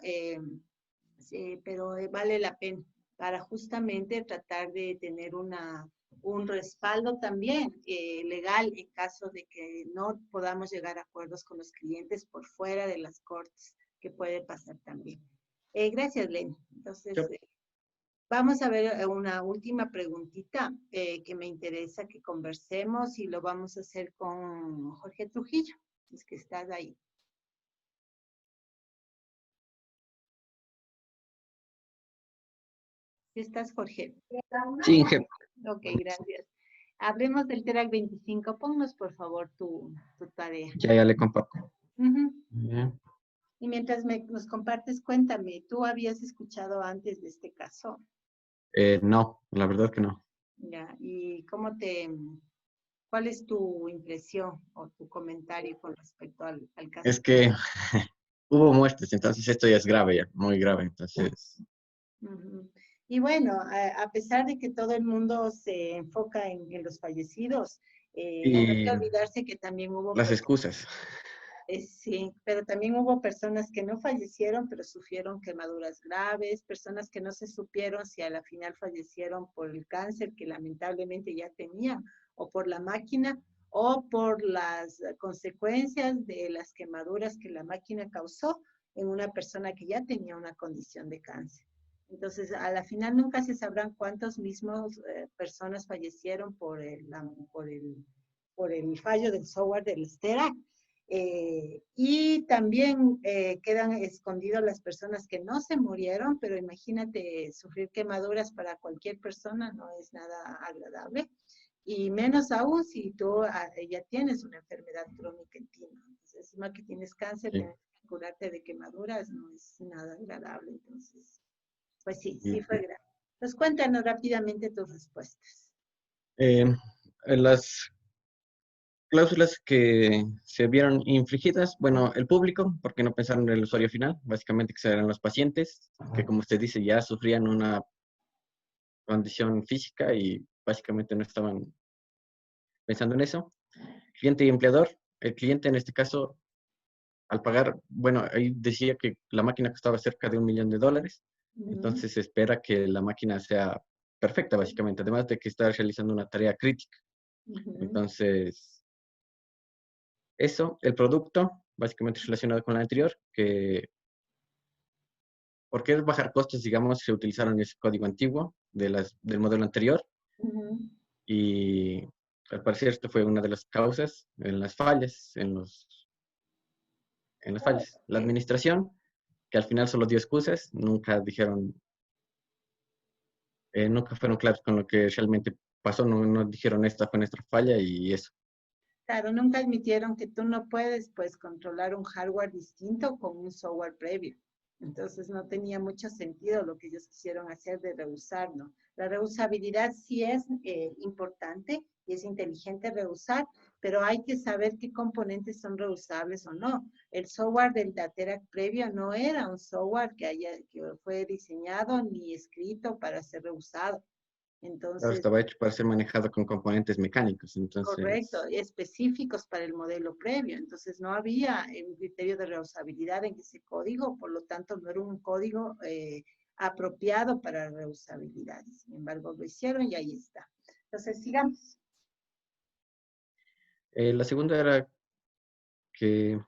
sí, pero vale la pena para justamente tratar de tener un respaldo también legal en caso de que no podamos llegar a acuerdos con los clientes por fuera de las cortes, que puede pasar también. Gracias, Lenny. Entonces, vamos a ver una última preguntita que me interesa que conversemos y lo vamos a hacer con Jorge Trujillo, es que estás ahí. ¿Sí estás, Jorge? Sí, Inge. Ok, gracias. Hablemos del TERAC 25. Ponnos, por favor, tu tarea. Ya le comparto. Uh-huh. Y mientras nos compartes, cuéntame, ¿tú habías escuchado antes de este caso? No, la verdad que no. Ya, ¿y cuál es tu impresión o tu comentario con respecto al caso? Es que hubo muertes, entonces esto ya es grave, ya, muy grave, entonces. Uh-huh. Y bueno, a pesar de que todo el mundo se enfoca en los fallecidos, no hay que olvidarse que también hubo las excusas. Sí, pero también hubo personas que no fallecieron, pero sufrieron quemaduras graves, personas que no se supieron si a la final fallecieron por el cáncer que lamentablemente ya tenían, o por la máquina, o por las consecuencias de las quemaduras que la máquina causó en una persona que ya tenía una condición de cáncer. Entonces, a la final nunca se sabrán cuántos mismos personas fallecieron por el fallo del software del STERAC. Y también quedan escondidas las personas que no se murieron, pero imagínate sufrir quemaduras para cualquier persona no es nada agradable. Y menos aún si tú ya tienes una enfermedad crónica en ti, ¿no? Entonces, encima que tienes cáncer, sí, tienes que curarte de quemaduras, no es nada agradable. Entonces, pues sí, sí fue grave. Entonces, cuéntanos rápidamente tus respuestas. Las cláusulas que se vieron infringidas, bueno, el público, porque no pensaron en el usuario final, básicamente que serán los pacientes, que como usted dice, ya sufrían una condición física y básicamente no estaban pensando en eso. Cliente y empleador, el cliente en este caso al pagar, bueno, ahí decía que la máquina costaba cerca de $1 millón. Entonces se espera que la máquina sea perfecta, básicamente, además de que está realizando una tarea crítica. Entonces, eso, el producto, básicamente relacionado con la anterior, que ¿por qué bajar costos? Digamos, se utilizaron ese código antiguo del modelo anterior y al parecer esto fue una de las causas en las fallas, en las fallas. La administración, que al final solo dio excusas, nunca dijeron, nunca fueron claros con lo que realmente pasó, no dijeron esta fue nuestra falla y eso. Claro, nunca admitieron que tú no puedes, pues, controlar un hardware distinto con un software previo. Entonces no tenía mucho sentido lo que ellos quisieron hacer de reusar, ¿no? La reusabilidad sí es importante y es inteligente reusar, pero hay que saber qué componentes son reusables o no. El software del Datera previo no era un software que fue diseñado ni escrito para ser reusado. Claro, Entonces, estaba hecho para ser manejado con componentes mecánicos, entonces... correcto, específicos para el modelo previo. Entonces no había un criterio de reusabilidad en ese código, por lo tanto no era un código apropiado para reusabilidad. Sin embargo, lo hicieron y ahí está. Entonces, sigamos. La segunda era que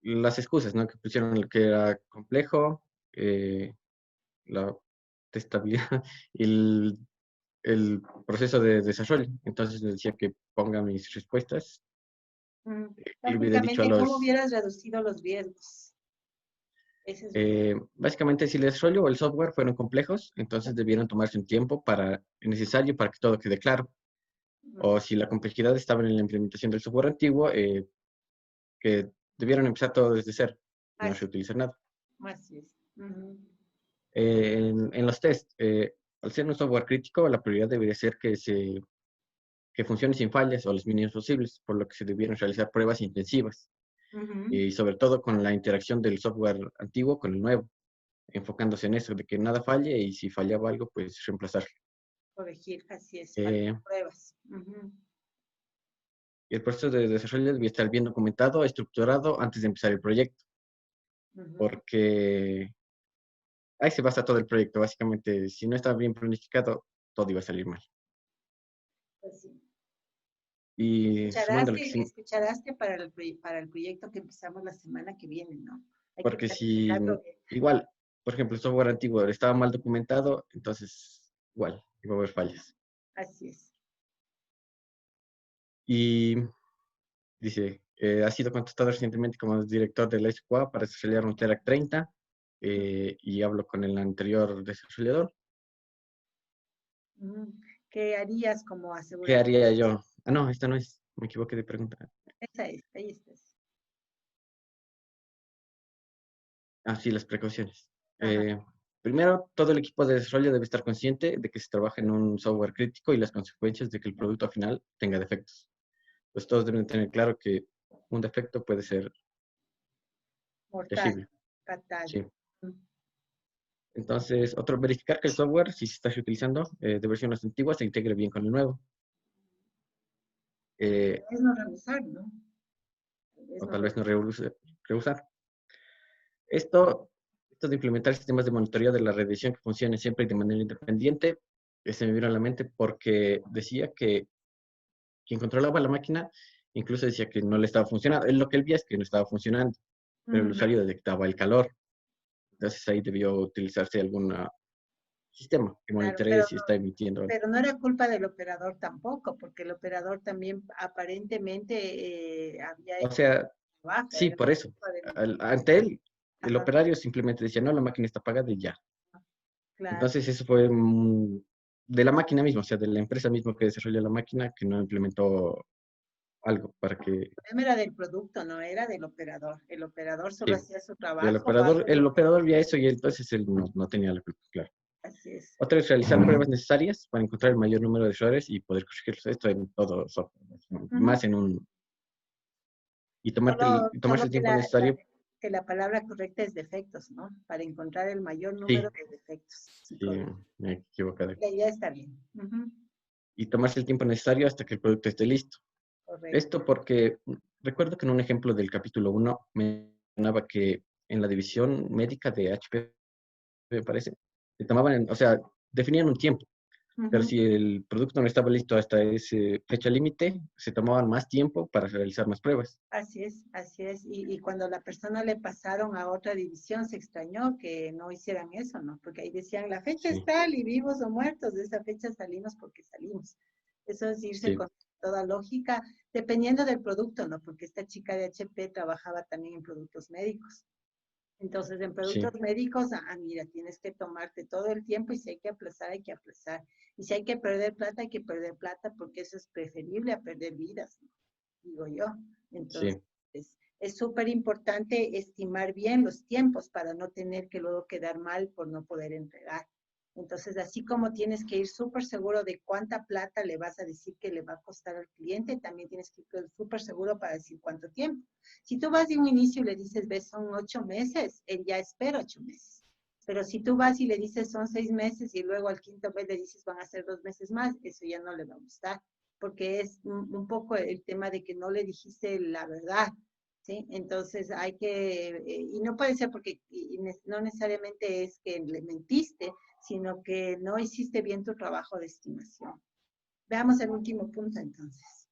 las excusas, ¿no? Que pusieron que era complejo, la testabilidad y el proceso de desarrollo. Entonces les decía que ponga mis respuestas. Le hubiera dicho a Básicamente, ¿cómo los... hubieras reducido los riesgos? Ese es básicamente, si el desarrollo o el software fueron complejos, entonces debieron tomarse un tiempo necesario para que todo quede claro. O si la complejidad estaba en la implementación del software antiguo, que debieron empezar todo desde cero, no reutilizar nada. Así es. En los tests, al ser un software crítico, la prioridad debería ser que funcione sin fallas o las mínimas posibles, por lo que se debieron realizar pruebas intensivas. Y sobre todo con la interacción del software antiguo con el nuevo, enfocándose en eso, de que nada falle y si fallaba algo, pues reemplazarlo. Corregir, así es, para pruebas. Y el proceso de desarrollo debía estar bien documentado, estructurado antes de empezar el proyecto, porque ahí se basa todo el proyecto. Básicamente, si no estaba bien planificado, todo iba a salir mal. Pues sí. Y sumando lo que sí, Escucharás que para el proyecto que empezamos la semana que viene, ¿no? Hay porque que si planificarlo bien. igual, por ejemplo, el software antiguo estaba mal documentado, entonces igual, iba a haber fallas. Así es. Y dice, ha sido contratado recientemente como director de la SQA para desarrollar un TERAC 30 y hablo con el anterior desarrollador. ¿Qué harías como ¿Qué asegurador? haría yo? Ah, no, esta no es, me equivoqué de pregunta. Esa es, ahí estás. Ah, sí, las precauciones. Primero, todo el equipo de desarrollo debe estar consciente de que se trabaja en un software crítico y las consecuencias de que el producto final tenga defectos. Pues todos deben tener claro que un defecto puede ser Mortal, terrible. fatal. Sí. Entonces, verificar que el software, si se está utilizando de versiones antiguas, se integre bien con el nuevo. Tal vez no revisar, ¿no? O tal vez no reusar. Esto de implementar sistemas de monitoreo de la radiación que funcionen siempre y de manera independiente, se me vino a la mente porque decía que quien controlaba la máquina incluso decía que no le estaba funcionando. Lo que él veía es que no estaba funcionando, pero el usuario detectaba el calor. Entonces ahí debió utilizarse algún sistema que monitoree si está emitiendo. Pero no era culpa del operador tampoco, porque el operador también aparentemente había O hecho sea, trabajo. sí, por eso. Ante él, el Ajá. operario simplemente decía, no, la máquina está apagada y ya. Claro. Entonces eso fue de la máquina misma, o sea, de la empresa misma que desarrolló la máquina, que no implementó algo para que... El problema era del producto, no era del operador. El operador solo Sí, hacía su trabajo. el operador veía eso y entonces él no tenía la culpa, claro. Así es. Otra es realizar pruebas necesarias para encontrar el mayor número de errores y poder corregirlos. Esto en todo software, más en un... Y tomarse el tiempo necesario. Que la palabra correcta es defectos, ¿no? Para encontrar el mayor Sí. número de defectos. Sí, me he equivocado. Ya está bien. Y tomarse el tiempo necesario hasta que el producto esté listo. Correcto. Esto porque recuerdo que en un ejemplo del capítulo 1 mencionaba que en la división médica de HP, me parece, se tomaban, o sea, definían un tiempo, pero si el producto no estaba listo hasta esa fecha límite, se tomaban más tiempo para realizar más pruebas. Así es, así es. Y cuando la persona le pasaron a otra división, se extrañó que no hicieran eso, ¿no? Porque ahí decían, la fecha es tal y vivos o muertos, de esa fecha salimos porque salimos. Eso es irse con toda lógica, dependiendo del producto, ¿no? Porque esta chica de HP trabajaba también en productos médicos. Entonces, en productos médicos, mira, tienes que tomarte todo el tiempo y si hay que aplazar, hay que aplazar. Y si hay que perder plata, hay que perder plata porque eso es preferible a perder vidas, ¿no? Digo yo. Entonces, es súper importante estimar bien los tiempos para no tener que luego quedar mal por no poder entregar. Entonces, así como tienes que ir súper seguro de cuánta plata le vas a decir que le va a costar al cliente, también tienes que ir súper seguro para decir cuánto tiempo. Si tú vas de un inicio y le dices, ves, son 8 meses, él ya espera 8 meses. Pero si tú vas y le dices, son 6 meses, y luego al quinto mes le dices, van a ser 2 meses más, eso ya no le va a gustar, porque es un poco el tema de que no le dijiste la verdad, ¿sí? Entonces hay que, y no puede ser porque no necesariamente es que le mentiste, sino que no hiciste bien tu trabajo de estimación. Veamos el último punto entonces.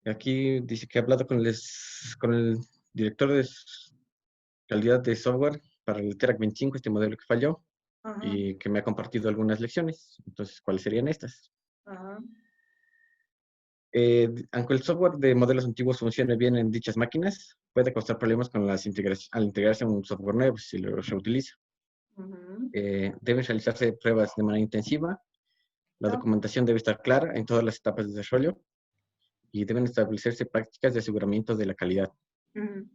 Aquí dice que ha hablado con el director de calidad de software para el TERAC 25, este modelo que falló, y que me ha compartido algunas lecciones. Entonces, ¿cuáles serían estas? Aunque el software de modelos antiguos funcione bien en dichas máquinas, puede causar problemas con al integrarse a un software nuevo si lo reutiliza. Deben realizarse pruebas de manera intensiva, la documentación debe estar clara en todas las etapas de desarrollo y deben establecerse prácticas de aseguramiento de la calidad.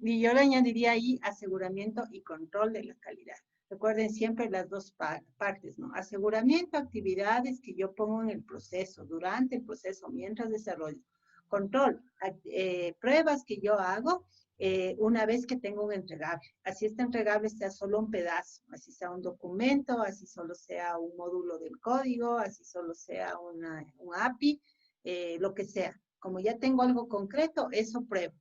Y yo le añadiría ahí aseguramiento y control de la calidad. Recuerden siempre las dos partes, ¿no? Aseguramiento, actividades que yo pongo en el proceso, durante el proceso, mientras desarrollo. Control, pruebas que yo hago una vez que tengo un entregable. Así este entregable sea solo un pedazo, así sea un documento, así solo sea un módulo del código, así solo sea un API, lo que sea. Como ya tengo algo concreto, eso pruebo.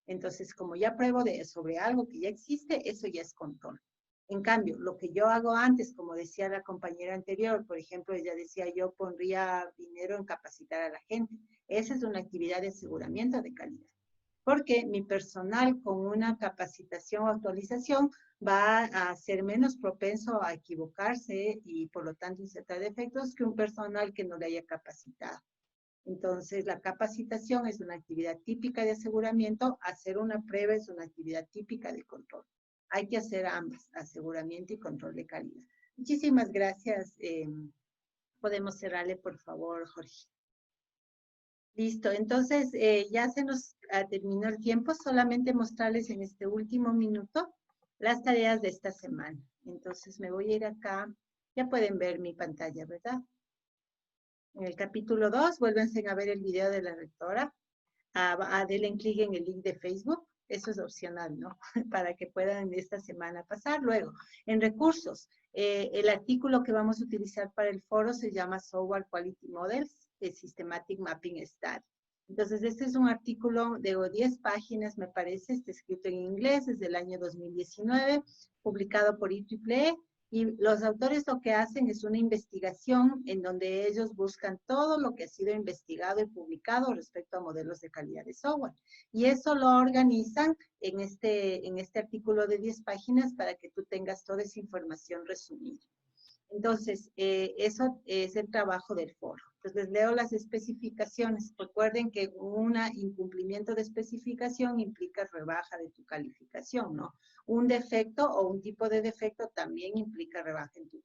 Entonces, como ya pruebo sobre algo que ya existe, eso ya es control. En cambio, lo que yo hago antes, como decía la compañera anterior, por ejemplo, ella decía, yo pondría dinero en capacitar a la gente. Esa es una actividad de aseguramiento de calidad. Porque mi personal con una capacitación o actualización va a ser menos propenso a equivocarse y por lo tanto insertar defectos que un personal que no le haya capacitado. Entonces, la capacitación es una actividad típica de aseguramiento, hacer una prueba es una actividad típica de control. Hay que hacer ambas, aseguramiento y control de calidad. Muchísimas gracias. Podemos cerrarle, por favor, Jorge. Listo, entonces ya se nos terminó el tiempo, solamente mostrarles en este último minuto las tareas de esta semana. Entonces me voy a ir acá, ya pueden ver mi pantalla, ¿verdad? En el capítulo 2, vuélvense a ver el video de la rectora. Denle clic en el link de Facebook. Eso es opcional, ¿no? Para que puedan esta semana pasar. Luego, en recursos, el artículo que vamos a utilizar para el foro se llama Software Quality Models, Systematic Mapping Study. Entonces, este es un artículo de 10 páginas, me parece, está escrito en inglés desde el año 2019, publicado por IEEE. Y los autores lo que hacen es una investigación en donde ellos buscan todo lo que ha sido investigado y publicado respecto a modelos de calidad de software. Y eso lo organizan en este artículo de 10 páginas para que tú tengas toda esa información resumida. Entonces, eso es el trabajo del foro. Entonces, les leo las especificaciones. Recuerden que un incumplimiento de especificación implica rebaja de tu calificación, ¿no? Un defecto o un tipo de defecto también implica rebaja en tu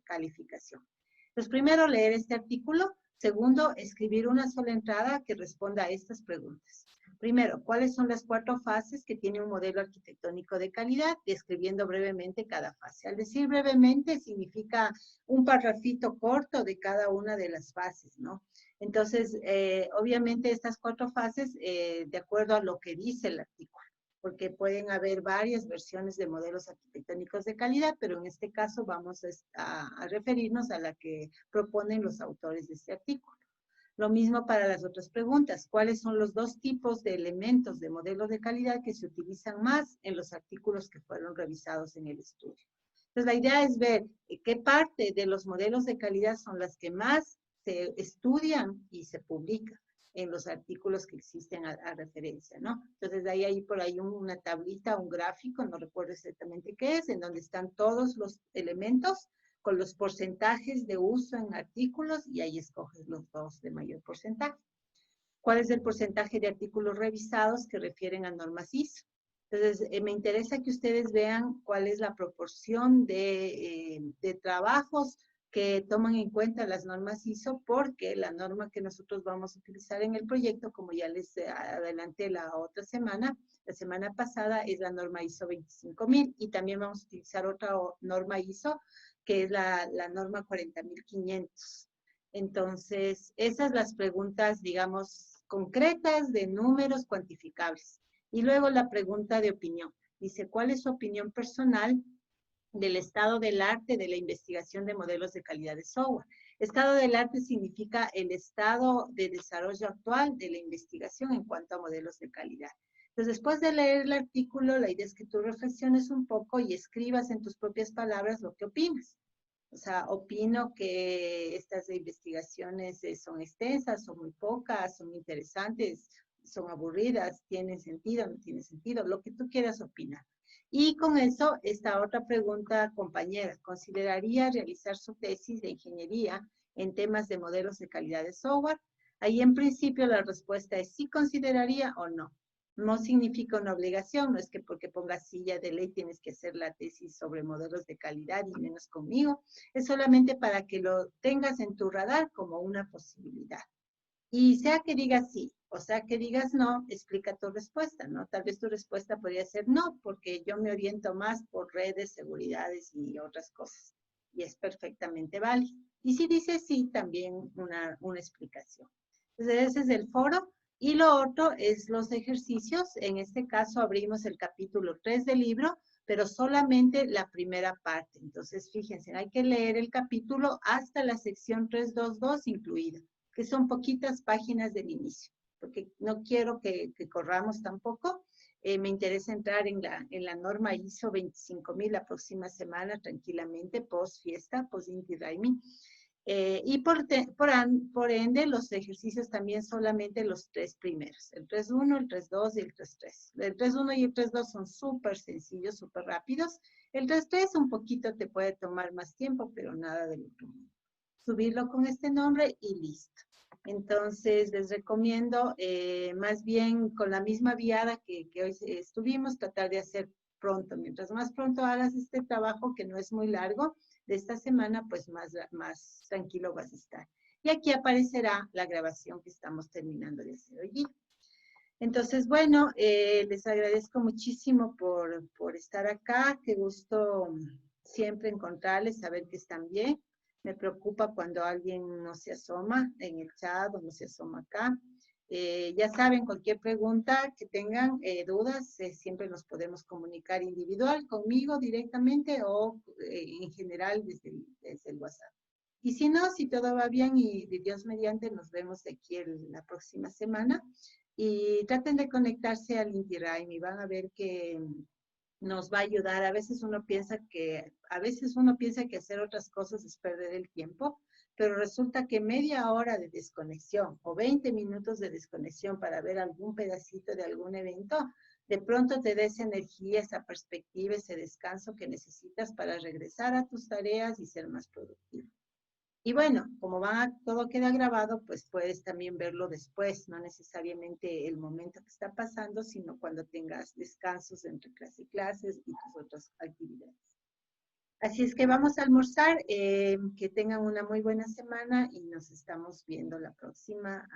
calificación. Entonces, primero, leer este artículo. Segundo, escribir una sola entrada que responda a estas preguntas. Primero, ¿cuáles son las 4 fases que tiene un modelo arquitectónico de calidad? Describiendo brevemente cada fase. Al decir brevemente significa un parrafito corto de cada una de las fases, ¿no? Entonces, obviamente estas 4 fases, de acuerdo a lo que dice el artículo, porque pueden haber varias versiones de modelos arquitectónicos de calidad, pero en este caso vamos a referirnos a la que proponen los autores de este artículo. Lo mismo para las otras preguntas. ¿Cuáles son los dos tipos de elementos de modelos de calidad que se utilizan más en los artículos que fueron revisados en el estudio? Entonces, la idea es ver qué parte de los modelos de calidad son las que más se estudian y se publican en los artículos que existen a referencia, ¿no? Entonces, ahí hay por ahí una tablita, un gráfico, no recuerdo exactamente qué es, en donde están todos los elementos con los porcentajes de uso en artículos y ahí escoges los dos de mayor porcentaje. ¿Cuál es el porcentaje de artículos revisados que refieren a normas ISO? Entonces, me interesa que ustedes vean cuál es la proporción de trabajos que toman en cuenta las normas ISO, porque la norma que nosotros vamos a utilizar en el proyecto, como ya les adelanté la semana pasada, es la norma ISO 25000, y también vamos a utilizar otra norma ISO, que es la norma 40500. Entonces, esas las preguntas, digamos, concretas de números cuantificables. Y luego la pregunta de opinión. Dice, ¿cuál es su opinión personal del estado del arte de la investigación de modelos de calidad de software? Estado del arte significa el estado de desarrollo actual de la investigación en cuanto a modelos de calidad. Entonces, después de leer el artículo, la idea es que tú reflexiones un poco y escribas en tus propias palabras lo que opinas. O sea, opino que estas investigaciones son extensas, son muy pocas, son interesantes, son aburridas, tienen sentido, no tienen sentido, lo que tú quieras opinar. Y con eso, esta otra pregunta, compañera, ¿consideraría realizar su tesis de ingeniería en temas de modelos de calidad de software? Ahí en principio la respuesta es sí consideraría o no. No significa una obligación, no es que porque pongas silla de ley tienes que hacer la tesis sobre modelos de calidad y menos conmigo. Es solamente para que lo tengas en tu radar como una posibilidad. Y sea que digas sí, o sea que digas no, explica tu respuesta, ¿no? Tal vez tu respuesta podría ser no, porque yo me oriento más por redes, seguridades y otras cosas. Y es perfectamente válido. Y si dices sí, también una explicación. Entonces, ese es el foro. Y lo otro es los ejercicios. En este caso abrimos el capítulo 3 del libro, pero solamente la primera parte. Entonces, fíjense, hay que leer el capítulo hasta la sección 322 incluida, que son poquitas páginas del inicio, porque no quiero que corramos tampoco. Me interesa entrar en la norma ISO 25000 la próxima semana tranquilamente, post fiesta, post Inti Raymi. Y por ende, los ejercicios también solamente los 3 primeros, el 3.1, el 3.2 y el 3.3. El 3.1 y el 3.2 son súper sencillos, súper rápidos. El 3.3 un poquito te puede tomar más tiempo, pero nada del otro mundo. Subirlo con este nombre y listo. Entonces, les recomiendo más bien con la misma viada que hoy estuvimos, tratar de hacer pronto. Mientras más pronto hagas este trabajo, que no es muy largo, de esta semana, pues más tranquilo vas a estar. Y aquí aparecerá la grabación que estamos terminando de hacer hoy. Entonces, bueno, les agradezco muchísimo por estar acá. Qué gusto siempre encontrarles, saber que están bien. Me preocupa cuando alguien no se asoma en el chat o no se asoma acá. Ya saben, cualquier pregunta que tengan, dudas, siempre nos podemos comunicar individual conmigo directamente o en general desde el WhatsApp. Y si no, si todo va bien y de Dios mediante, nos vemos de aquí la próxima semana. Y traten de conectarse al Inti Raymi y van a ver que nos va a ayudar. A veces uno piensa que hacer otras cosas es perder el tiempo, pero resulta que media hora de desconexión o 20 minutos de desconexión para ver algún pedacito de algún evento, de pronto te da esa energía, esa perspectiva, ese descanso que necesitas para regresar a tus tareas y ser más productivo. Y bueno, como todo queda grabado, pues puedes también verlo después, no necesariamente el momento que está pasando, sino cuando tengas descansos entre clase y clases y tus otras actividades. Así es que vamos a almorzar, que tengan una muy buena semana y nos estamos viendo la próxima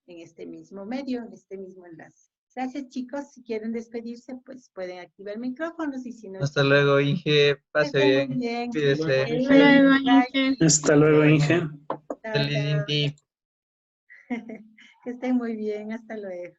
en este mismo medio, en este mismo enlace. Gracias, chicos. Si quieren despedirse, pues pueden activar micrófonos y si no... Hasta luego, Inge. Pase bien. Muy bien. Cuídese. Hasta luego, Inge. Hasta luego, Inge. Feliz Inti. Que estén muy bien. Hasta luego.